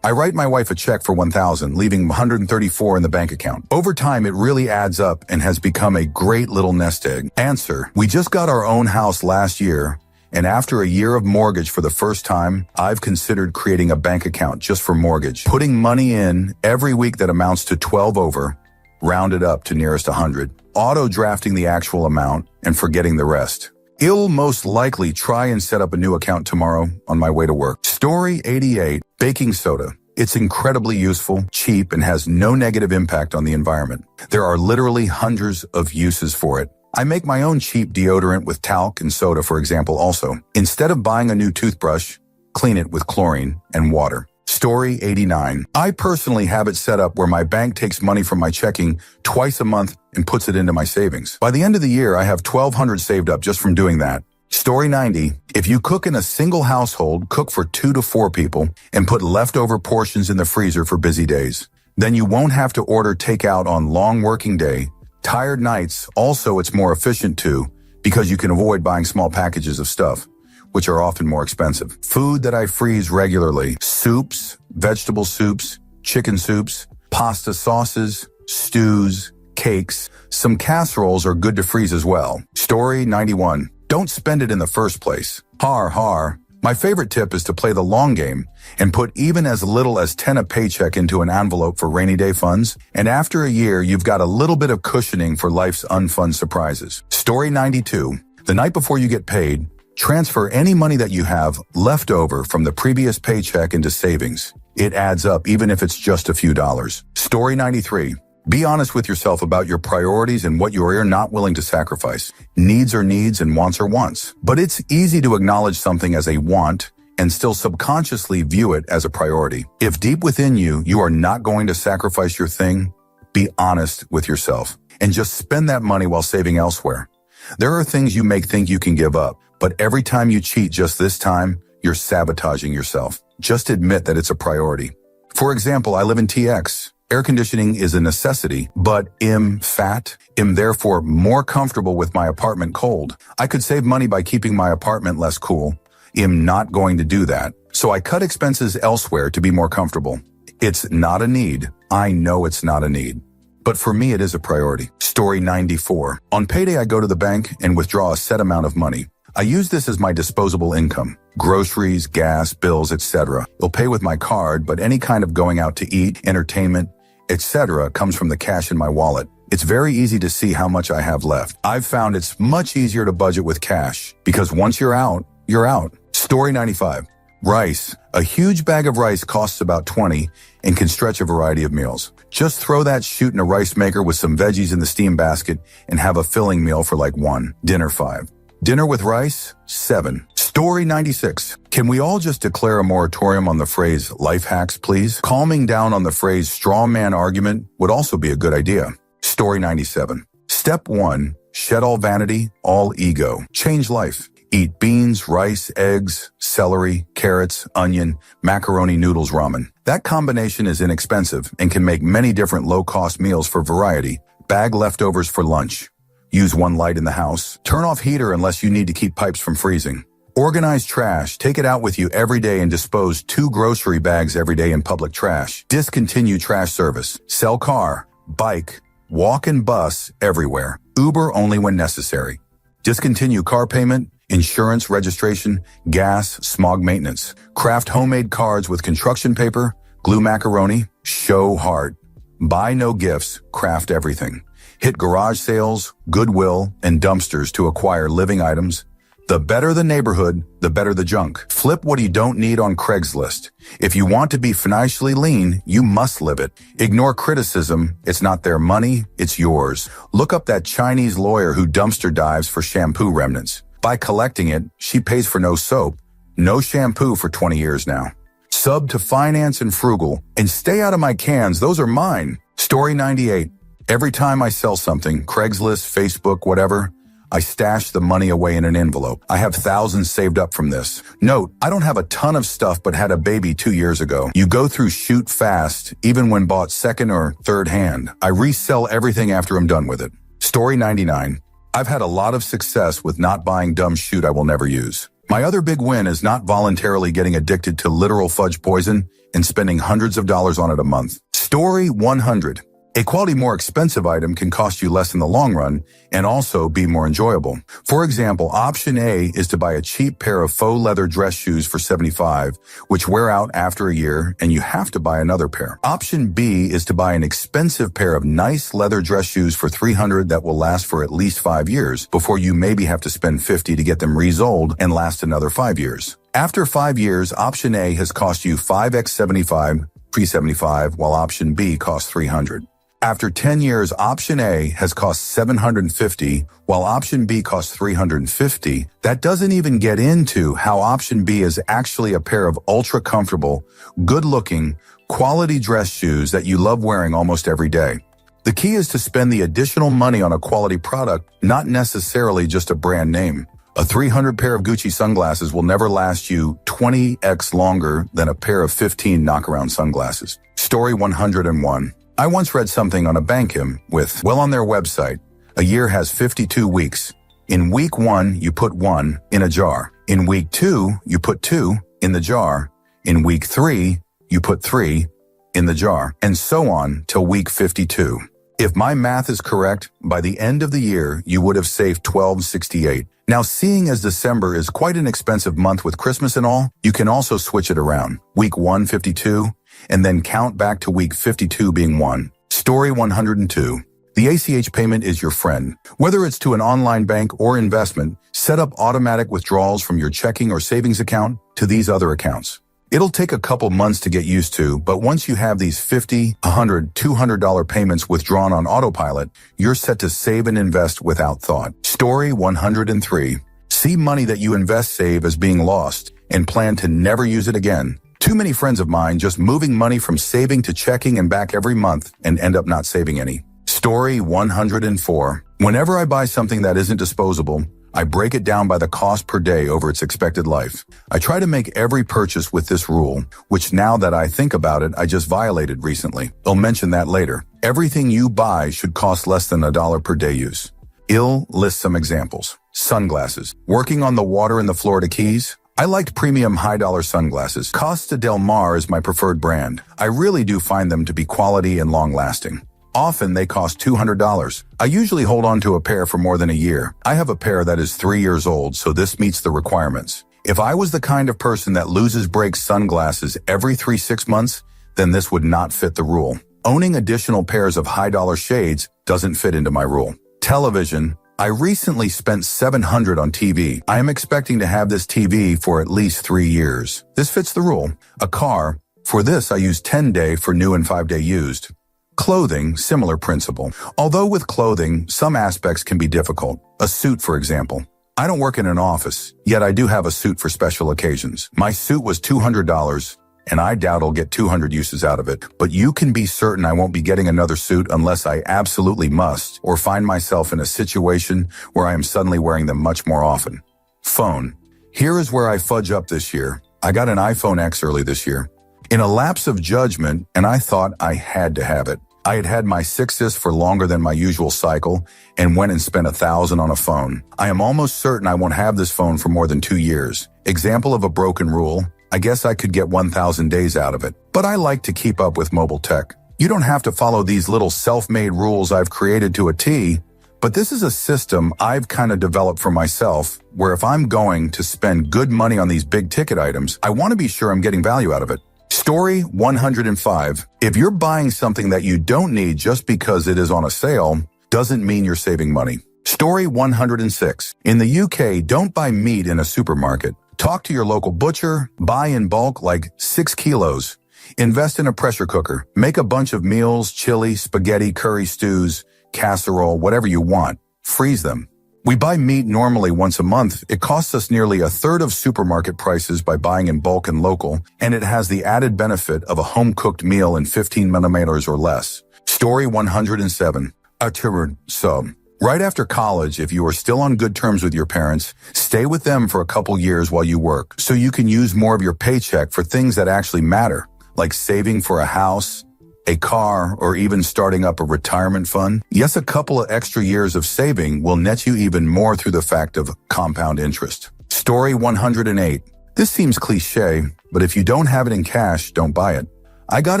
I write my wife a check for $1,000, leaving $134 in the bank account. Over time, it really adds up and has become a great little nest egg. Answer: we just got our own house last year, and after a year of mortgage for the first time, I've considered creating a bank account just for mortgage, putting money in every week that amounts to 12 over, rounded up to nearest 100, auto-drafting the actual amount, and forgetting the rest. I'll most likely try and set up a new account tomorrow on my way to work. Story 88. Baking soda. It's incredibly useful, cheap, and has no negative impact on the environment. There are literally hundreds of uses for it. I make my own cheap deodorant with talc and soda, for example, also. Instead of buying a new toothbrush, clean it with chlorine and water. Story 89. I personally have it set up where my bank takes money from my checking twice a month and puts it into my savings. By the end of the year, I have $1,200 saved up just from doing that. Story 90. If you cook in a single household, cook for 2 to 4 people and put leftover portions in the freezer for busy days. Then you won't have to order takeout on long working day, tired nights. Also, it's more efficient too, because you can avoid buying small packages of stuff, which are often more expensive. Food that I freeze regularly: soups, vegetable soups, chicken soups, pasta sauces, stews, cakes. Some casseroles are good to freeze as well. Story 91. Don't spend it in the first place. Har har. My favorite tip is to play the long game and put even as little as 10 a paycheck into an envelope for rainy day funds, and after a year, you've got a little bit of cushioning for life's unfun surprises. Story 92. The night before you get paid, transfer any money that you have left over from the previous paycheck into savings. It adds up even if it's just a few dollars. Story 93. Be honest with yourself about your priorities and what you are not willing to sacrifice. Needs are needs and wants are wants. But it's easy to acknowledge something as a want and still subconsciously view it as a priority. If deep within you, you are not going to sacrifice your thing, be honest with yourself and just spend that money while saving elsewhere. There are things you may think you can give up, but every time you cheat just this time, you're sabotaging yourself. Just admit that it's a priority. For example, I live in TX. Air conditioning is a necessity, but I'm fat. I'm therefore more comfortable with my apartment cold. I could save money by keeping my apartment less cool. I'm not going to do that. So I cut expenses elsewhere to be more comfortable. It's not a need. I know it's not a need. But for me, it is a priority. Story 94. On payday, I go to the bank and withdraw a set amount of money. I use this as my disposable income. Groceries, gas, bills, etc. I'll pay with my card, but any kind of going out to eat, entertainment, etc. comes from the cash in my wallet. It's very easy to see how much I have left. I've found it's much easier to budget with cash because once you're out, you're out. Story 95. Rice. A huge bag of rice costs about $20 and can stretch a variety of meals. Just throw that shoot in a rice maker with some veggies in the steam basket and have a filling meal for like $1. Dinner $5. Dinner with rice, $7. Story 96. Can we all just declare a moratorium on the phrase life hacks, please? Calming down on the phrase straw man argument would also be a good idea. Story 97. Step 1. Shed all vanity, all ego. Change life. Eat beans, rice, eggs, celery, carrots, onion, macaroni, noodles, ramen. That combination is inexpensive and can make many different low-cost meals for variety. Bag leftovers for lunch. Use one light in the house. Turn off heater unless you need to keep pipes from freezing. Organize trash. Take it out with you every day and dispose 2 grocery bags every day in public trash. Discontinue trash service. Sell car, bike, walk and bus everywhere. Uber only when necessary. Discontinue car payment insurance, registration, gas, smog maintenance. Craft homemade cards with construction paper, glue macaroni, show heart. Buy no gifts, craft everything. Hit garage sales, Goodwill, and dumpsters to acquire living items. The better the neighborhood, the better the junk. Flip what you don't need on Craigslist. If you want to be financially lean, you must live it. Ignore criticism. It's not their money, it's yours. Look up that Chinese lawyer who dumpster dives for shampoo remnants. By collecting it, she pays for no soap, no shampoo for 20 years now. Sub to Finance and Frugal, and stay out of my cans, those are mine. Story 98. Every time I sell something, Craigslist, Facebook, whatever, I stash the money away in an envelope. I have thousands saved up from this. Note, I don't have a ton of stuff but had a baby 2 years ago. You go through shoot fast, even when bought second or third hand. I resell everything after I'm done with it. Story 99. I've had a lot of success with not buying dumb shoot I will never use. My other big win is not voluntarily getting addicted to literal fudge poison and spending hundreds of dollars on it a month. Story 100. A quality more expensive item can cost you less in the long run and also be more enjoyable. For example, option A is to buy a cheap pair of faux leather dress shoes for $75, which wear out after a year and you have to buy another pair. Option B is to buy an expensive pair of nice leather dress shoes for $300 that will last for at least 5 years before you maybe have to spend $50 to get them resoled and last another 5 years. After 5 years, option A has cost you 5x75, pre-75, while option B costs $300. After 10 years, option A has cost $750, while option B costs $350. That doesn't even get into how option B is actually a pair of ultra-comfortable, good-looking, quality dress shoes that you love wearing almost every day. The key is to spend the additional money on a quality product, not necessarily just a brand name. A $300 pair of Gucci sunglasses will never last you 20x longer than a pair of 15 knockaround sunglasses. Story 101. I once read something on a bank hymn with, well, on their website, a year has 52 weeks. In week 1, you put 1 in a jar. In week 2, you put 2 in the jar. In week 3, you put 3 in the jar, and so on till week 52. If my math is correct, by the end of the year, you would have saved $12.68. Now, seeing as December is quite an expensive month with Christmas and all, you can also switch it around. Week 1, 52, and then count back to week 52 being 1. Story 102. The ACH payment is your friend. Whether it's to an online bank or investment, set up automatic withdrawals from your checking or savings account to these other accounts. It'll take a couple months to get used to, but once you have these $50, $100, $200 payments withdrawn on autopilot, you're set to save and invest without thought. Story 103. See money that you invest save as being lost and plan to never use it again. Too many friends of mine just moving money from saving to checking and back every month and end up not saving any. Story 104. Whenever I buy something that isn't disposable, I break it down by the cost per day over its expected life. I try to make every purchase with this rule, which now that I think about it, I just violated recently. I'll mention that later. Everything you buy should cost less than $1 per day use. I'll list some examples. Sunglasses. Working on the water in the Florida Keys? I liked premium high-dollar sunglasses. Costa Del Mar is my preferred brand. I really do find them to be quality and long-lasting. Often they cost $200. I usually hold on to a pair for more than a year. I have a pair that is 3 years old, so this meets the requirements. If I was the kind of person that breaks sunglasses every 3-6 months, then this would not fit the rule. Owning additional pairs of high-dollar shades doesn't fit into my rule. Television. I recently spent $700 on TV. I am expecting to have this TV for at least 3 years. This fits the rule. A car. For this, I use 10-day for new and 5-day used. Clothing, similar principle. Although with clothing, some aspects can be difficult. A suit, for example. I don't work in an office, yet I do have a suit for special occasions. My suit was $200, and I doubt I'll get 200 uses out of it. But you can be certain I won't be getting another suit unless I absolutely must, or find myself in a situation where I am suddenly wearing them much more often. Phone. Here is where I fudge up this year. I got an iPhone X early this year. In a lapse of judgment, and I thought I had to have it. I had had my 6S for longer than my usual cycle and went and spent $1,000 on a phone. I am almost certain I won't have this phone for more than 2 years. Example of a broken rule. I guess I could get 1,000 days out of it. But I like to keep up with mobile tech. You don't have to follow these little self-made rules I've created to a T, But this is a system I've kind of developed for myself, where if I'm going to spend good money on these big ticket items, I want to be sure I'm getting value out of it. Story 105. If you're buying something that you don't need just because it is on a sale, doesn't mean you're saving money. Story 106. In the UK, don't buy meat in a supermarket. Talk to your local butcher, buy in bulk like 6 kilos. Invest in a pressure cooker. Make a bunch of meals, chili, spaghetti, curry stews, casserole, whatever you want. Freeze them. We buy meat normally once a month. It costs us nearly a third of supermarket prices by buying in bulk and local, and it has the added benefit of a home-cooked meal in 15 millimeters or less. Story 107. A turn sub. Right after college, if you are still on good terms with your parents, stay with them for a couple years while you work, so you can use more of your paycheck for things that actually matter, like saving for a house, a car, or even starting up a retirement fund. Yes, a couple of extra years of saving will net you even more through the fact of compound interest. Story 108. This seems cliche, but if you don't have it in cash, don't buy it. I got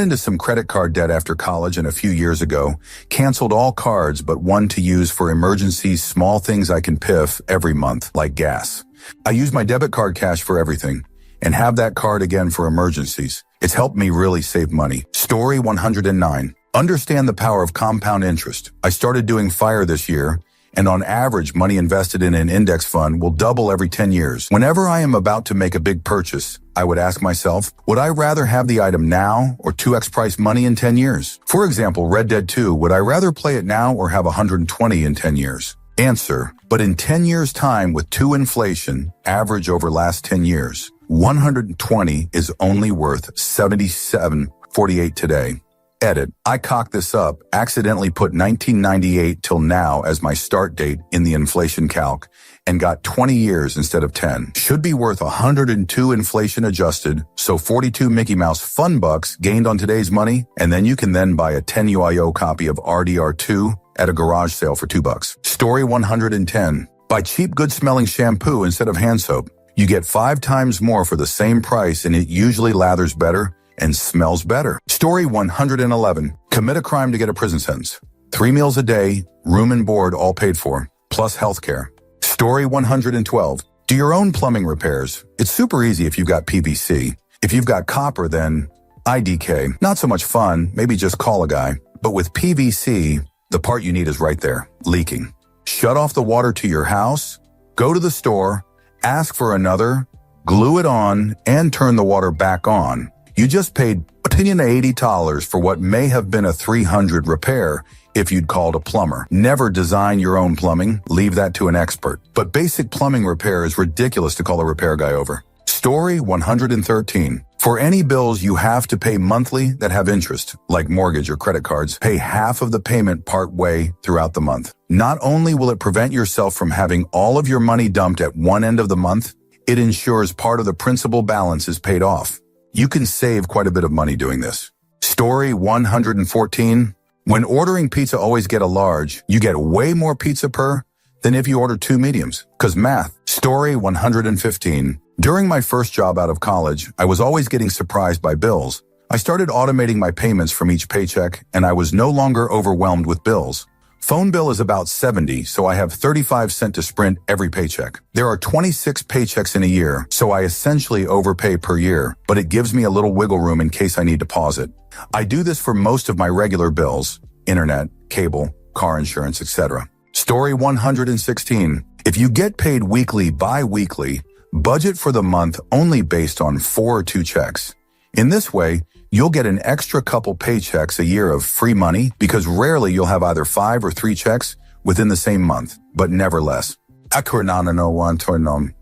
into some credit card debt after college and a few years ago, canceled all cards but one to use for emergencies, small things I can piff every month, like gas. I use my debit card cash for everything and have that card again for emergencies. It's helped me really save money. Story 109. Understand the power of compound interest. I started doing FIRE this year, and on average, money invested in an index fund will double every 10 years. Whenever I am about to make a big purchase, I would ask myself, would I rather have the item now or 2x price money in 10 years? For example, Red Dead 2, would I rather play it now or have 120 in 10 years? Answer, but in 10 years' time with 2 inflation, average over last 10 years, 120 is only worth 77.48 today. Edit. I cocked this up, accidentally put 1998 till now as my start date in the inflation calc, and got 20 years instead of 10. Should be worth 102 inflation adjusted, so 42 Mickey Mouse fun bucks gained on today's money, and then you can then buy a 10 UIO copy of RDR2 at a garage sale for $2. Story 110. Buy cheap, good-smelling shampoo instead of hand soap. You get 5 times more for the same price, and it usually lathers better and smells better. Story 111. Commit a crime to get a prison sentence. 3 meals a day, room and board all paid for, plus healthcare. Story 112. Do your own plumbing repairs. It's super easy if you've got PVC. If you've got copper, then IDK. Not so much fun, maybe just call a guy. But with PVC, the part you need is right there, leaking. Shut off the water to your house, go to the store, ask for another, glue it on, and turn the water back on. You just paid $80 for what may have been a $300 repair if you'd called a plumber. Never design your own plumbing. Leave that to an expert. But basic plumbing repair is ridiculous to call a repair guy over. Story 113. For any bills you have to pay monthly that have interest, like mortgage or credit cards, pay half of the payment part way throughout the month. Not only will it prevent yourself from having all of your money dumped at one end of the month, it ensures part of the principal balance is paid off. You can save quite a bit of money doing this. Story 114. When ordering pizza, always get a large. You get way more pizza per than if you order 2 mediums. 'Cause math. Story 115. During my first job out of college, I was always getting surprised by bills. I started automating my payments from each paycheck, and I was no longer overwhelmed with bills. Phone bill is about $70, so I have 35 cents to sprint every paycheck. There are 26 paychecks in a year, so I essentially overpay per year, but it gives me a little wiggle room in case I need to pause it. I do this for most of my regular bills, internet, cable, car insurance, etc. Story 116. If you get paid weekly, bi-weekly, budget for the month only based on 4 or 2 checks. In this way, you'll get an extra couple paychecks a year of free money because rarely you'll have either 5 or 3 checks within the same month, but never less.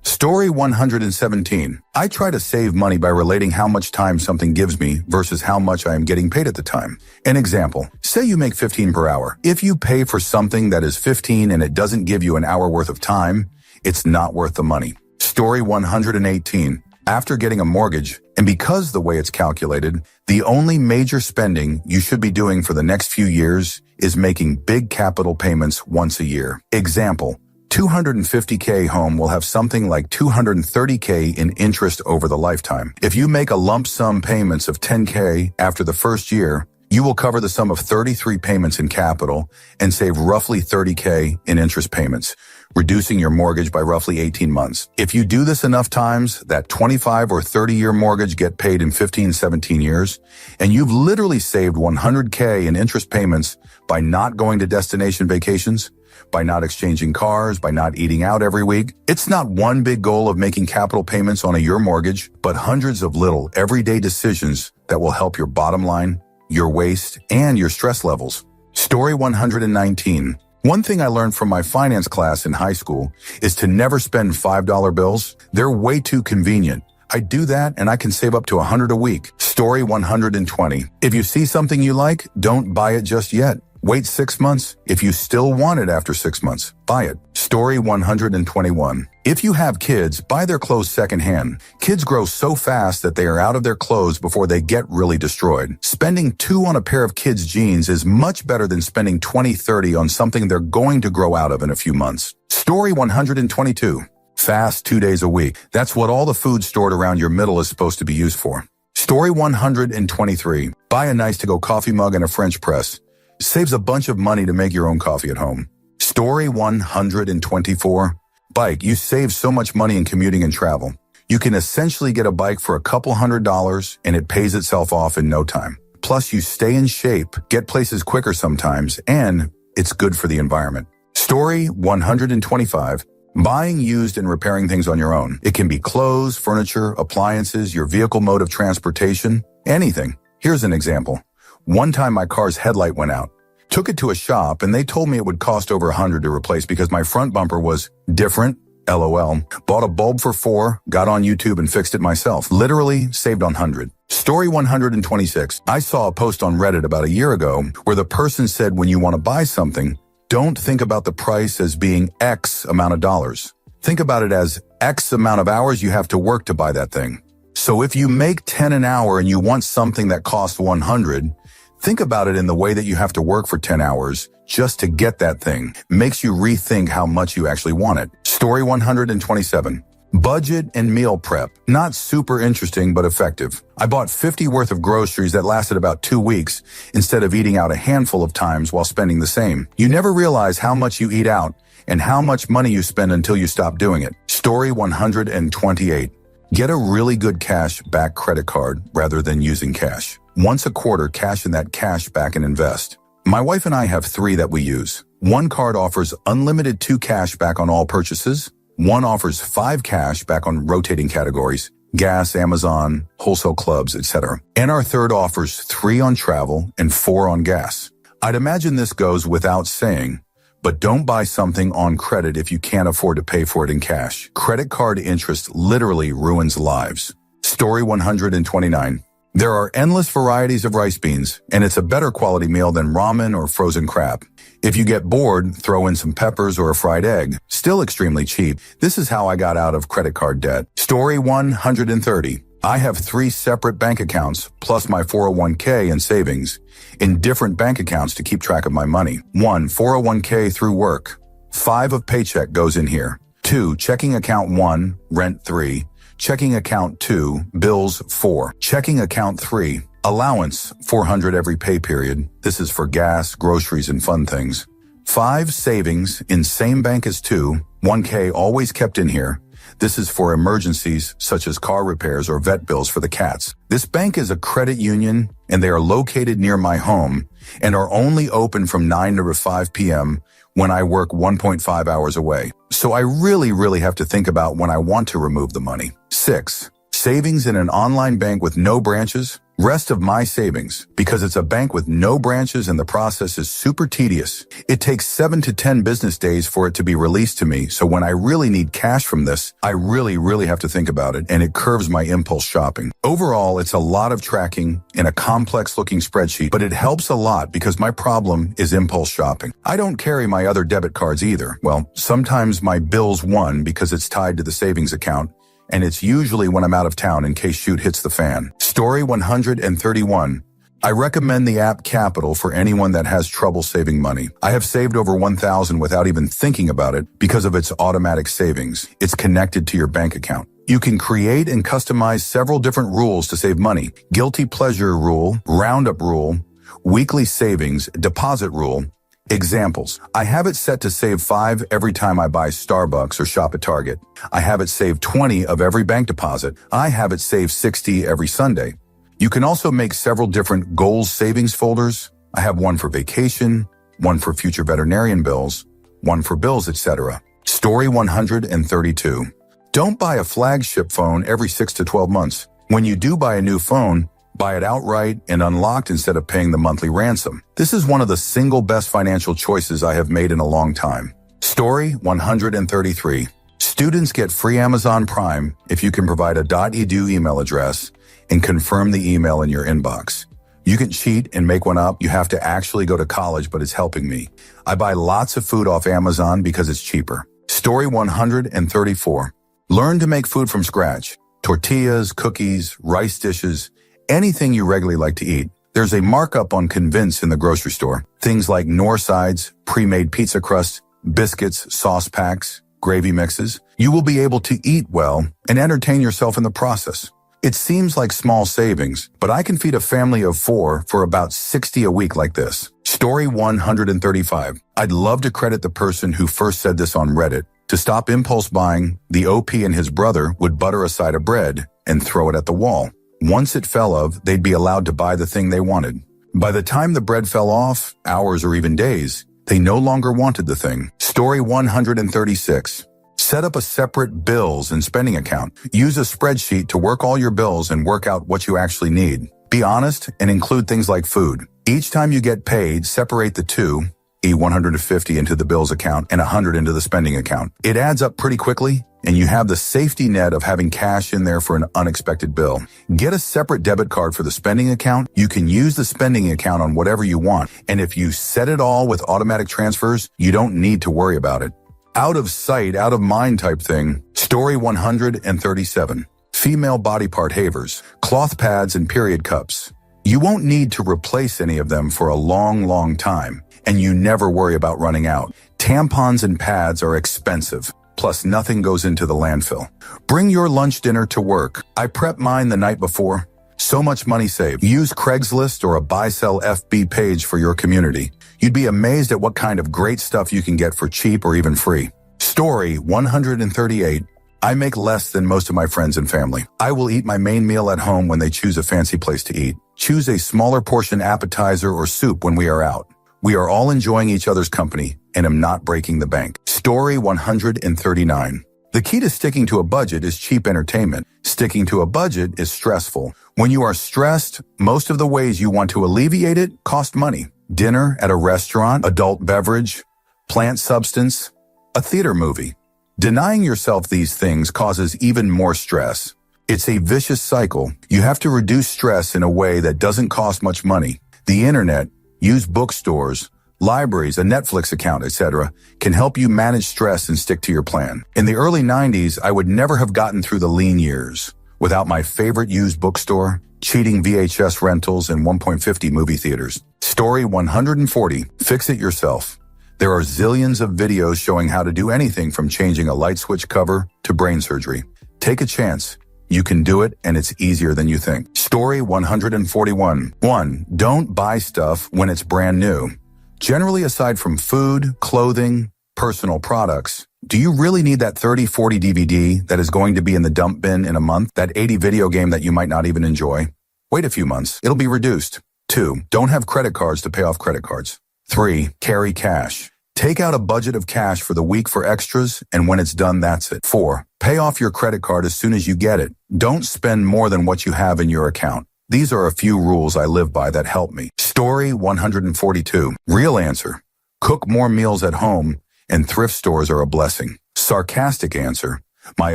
Story 117. I try to save money by relating how much time something gives me versus how much I am getting paid at the time. An example, say you make 15 per hour. If you pay for something that is 15 and it doesn't give you an hour worth of time, it's not worth the money. Story 118. After getting a mortgage, and because the way it's calculated, the only major spending you should be doing for the next few years is making big capital payments once a year. Example, $250K home will have something like $230K in interest over the lifetime. If you make a lump sum payments of $10K after the first year, You will cover the sum of 33 payments in capital and save roughly $30K in interest payments, reducing your mortgage by roughly 18 months. If you do this enough times, that 25 or 30-year mortgage get paid in 15, 17 years, and you've literally saved $100K in interest payments by not going to destination vacations, by not exchanging cars, by not eating out every week. It's not one big goal of making capital payments on your mortgage, but hundreds of little everyday decisions that will help your bottom line, your waste, and your stress levels. Story 119. One thing I learned from my finance class in high school is to never spend $5 bills. They're way too convenient. I do that and I can save up to $100 a week. Story 120. If you see something you like, don't buy it just yet. Wait 6 months. If you still want it after 6 months, buy it. Story 121. If you have kids, buy their clothes secondhand. Kids grow so fast that they are out of their clothes before they get really destroyed. Spending $2 on a pair of kids' jeans is much better than spending $20, $30 on something they're going to grow out of in a few months. Story 122. Fast 2 days a week. That's what all the food stored around your middle is supposed to be used for. Story 123. Buy a nice to-go coffee mug and a French press. Saves a bunch of money to make your own coffee at home. Story 124. Bike. You save so much money in commuting and travel. You can essentially get a bike for a couple $100 and it pays itself off in no time. Plus you stay in shape, get places quicker sometimes, and it's good for the environment. Story 125. Buying used and repairing things on your own. It can be clothes, furniture, appliances, your vehicle mode of transportation, anything. Here's an example. One time my car's headlight went out. Took it to a shop and they told me it would cost over $100 to replace because my front bumper was different, LOL. Bought a bulb for $4, got on YouTube and fixed it myself. Literally saved on $100. Story 126. I saw a post on Reddit about a year ago where the person said when you want to buy something, don't think about the price as being X amount of dollars. Think about it as X amount of hours you have to work to buy that thing. So if you make 10 an hour and you want something that costs 100, think about it in the way that you have to work for 10 hours just to get that thing. Makes you rethink how much you actually want it. Story 127. Budget and meal prep. Not super interesting, but effective. I bought 50 worth of groceries that lasted about 2 weeks instead of eating out a handful of times while spending the same. You never realize how much you eat out and how much money you spend until you stop doing it. Story 128. Get a really good cash back credit card rather than using cash. Once a quarter, cash in that cash back and invest. My wife and I have 3 that we use. One card offers unlimited 2 cash back on all purchases. One offers 5 cash back on rotating categories, gas, Amazon, wholesale clubs, etc. And our third offers 3 on travel and 4 on gas. I'd imagine this goes without saying, but don't buy something on credit if you can't afford to pay for it in cash. Credit card interest literally ruins lives. Story 129. There are endless varieties of rice beans, and it's a better quality meal than ramen or frozen crab. If you get bored, throw in some peppers or a fried egg. Still extremely cheap. This is how I got out of credit card debt. Story 130. I have 3 separate bank accounts, plus my 401k and savings, in different bank accounts to keep track of my money. 1. 401k through work. 5 of paycheck goes in here. 2. Checking account 1, rent 3. Checking account 2, bills 4. Checking account 3, allowance $400 every pay period. This is for gas, groceries, and fun things. 5 savings in same bank as 2, 1K always kept in here. This is for emergencies such as car repairs or vet bills for the cats. This bank is a credit union and they are located near my home and are only open from 9 to 5 p.m. when I work 1.5 hours away. So I really have to think about when I want to remove the money. 6. Savings in an online bank with no branches. Rest of my savings, because it's a bank with no branches and the process is super tedious. It takes 7 to 10 business days for it to be released to me, so when I really need cash from this, I really have to think about it, and it curves my impulse shopping. Overall, it's a lot of tracking in a complex-looking spreadsheet, but it helps a lot because my problem is impulse shopping. I don't carry my other debit cards either. Well, sometimes my bill's one because it's tied to the savings account, and it's usually when I'm out of town in case shoot hits the fan. Story 131. I recommend the app Capital for anyone that has trouble saving money. I have saved over $1,000 without even thinking about it because of its automatic savings. It's connected to your bank account. You can create and customize several different rules to save money. Guilty pleasure rule, roundup rule, weekly savings, deposit rule. Examples. I have it set to save 5 every time I buy Starbucks or shop at Target. I have it save 20 of every bank deposit. I have it save 60 every Sunday. You can also make several different goals savings folders. I have one for vacation, one for future veterinarian bills, one for bills, etc. Story 132. Don't buy a flagship phone every 6 to 12 months. When you do buy a new phone, buy it outright and unlocked instead of paying the monthly ransom. This is one of the single best financial choices I have made in a long time. Story 133. Students get free Amazon Prime if you can provide a .edu email address and confirm the email in your inbox. You can cheat and make one up. You have to actually go to college, but it's helping me. I buy lots of food off Amazon because it's cheaper. Story 134. Learn to make food from scratch. Tortillas, cookies, rice dishes, anything you regularly like to eat. There's a markup on Convince in the grocery store. Things like Knorr sides, pre-made pizza crust, biscuits, sauce packs, gravy mixes. You will be able to eat well and entertain yourself in the process. It seems like small savings, but I can feed a family of 4 for about 60 a week like this. Story 135. I'd love to credit the person who first said this on Reddit. To stop impulse buying, the OP and his brother would butter a side of bread and throw it at the wall. Once it fell off, they'd be allowed to buy the thing they wanted. By the time the bread fell off, hours or even days, they no longer wanted the thing. Story 136. Set up a separate bills and spending account. Use a spreadsheet to work all your bills and work out what you actually need. Be honest and include things like food. Each time you get paid, separate the two, $150 into the bills account and $100 into the spending account. It adds up pretty quickly, and you have the safety net of having cash in there for an unexpected bill. Get a separate debit card for the spending account. You can use the spending account on whatever you want, and if you set it all with automatic transfers, you don't need to worry about it. Out of sight, out of mind type thing. Story 137. Female body part havers, cloth pads and period cups. You won't need to replace any of them for a long, long time, and you never worry about running out. Tampons and pads are expensive. Plus nothing goes into the landfill. Bring your lunch dinner to work. I prep mine the night before. So much money saved. Use Craigslist or a buy-sell FB page for your community. You'd be amazed at what kind of great stuff you can get for cheap or even free. Story 138. I make less than most of my friends and family. I will eat my main meal at home when they choose a fancy place to eat. Choose a smaller portion appetizer or soup when we are out. We are all enjoying each other's company and am not breaking the bank. Story 139. The key to sticking to a budget is cheap entertainment. Sticking to a budget is stressful. When you are stressed, most of the ways you want to alleviate it cost money. Dinner at a restaurant, adult beverage, plant substance, a theater movie. Denying yourself these things causes even more stress. It's a vicious cycle. You have to reduce stress in a way that doesn't cost much money. The internet, use bookstores, libraries, a Netflix account, etc., can help you manage stress and stick to your plan. In the early 90s, I would never have gotten through the lean years without my favorite used bookstore, cheating VHS rentals, and 1.50 movie theaters. Story 140. Fix it yourself. There are zillions of videos showing how to do anything from changing a light switch cover to brain surgery. Take a chance. You can do it, and it's easier than you think. Story 141. 1. Don't buy stuff when it's brand new. Generally, aside from food, clothing, personal products, do you really need that 30-40 DVD that is going to be in the dump bin in a month? That 80 video game that you might not even enjoy? Wait a few months. It'll be reduced. 2. Don't have credit cards to pay off credit cards. 3. Carry cash. Take out a budget of cash for the week for extras, and when it's done, that's it. 4. Pay off your credit card as soon as you get it. Don't spend more than what you have in your account. These are a few rules I live by that help me. Story 142. Real answer. Cook more meals at home, and thrift stores are a blessing. Sarcastic answer. My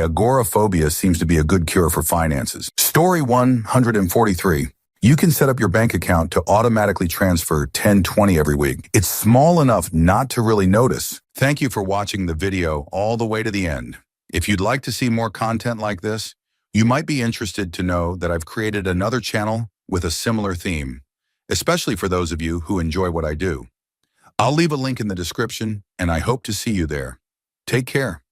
agoraphobia seems to be a good cure for finances. Story 143. You can set up your bank account to automatically transfer $10-20 every week. It's small enough not to really notice. Thank you for watching the video all the way to the end. If you'd like to see more content like this, you might be interested to know that I've created another channel with a similar theme, especially for those of you who enjoy what I do. I'll leave a link in the description, and I hope to see you there. Take care.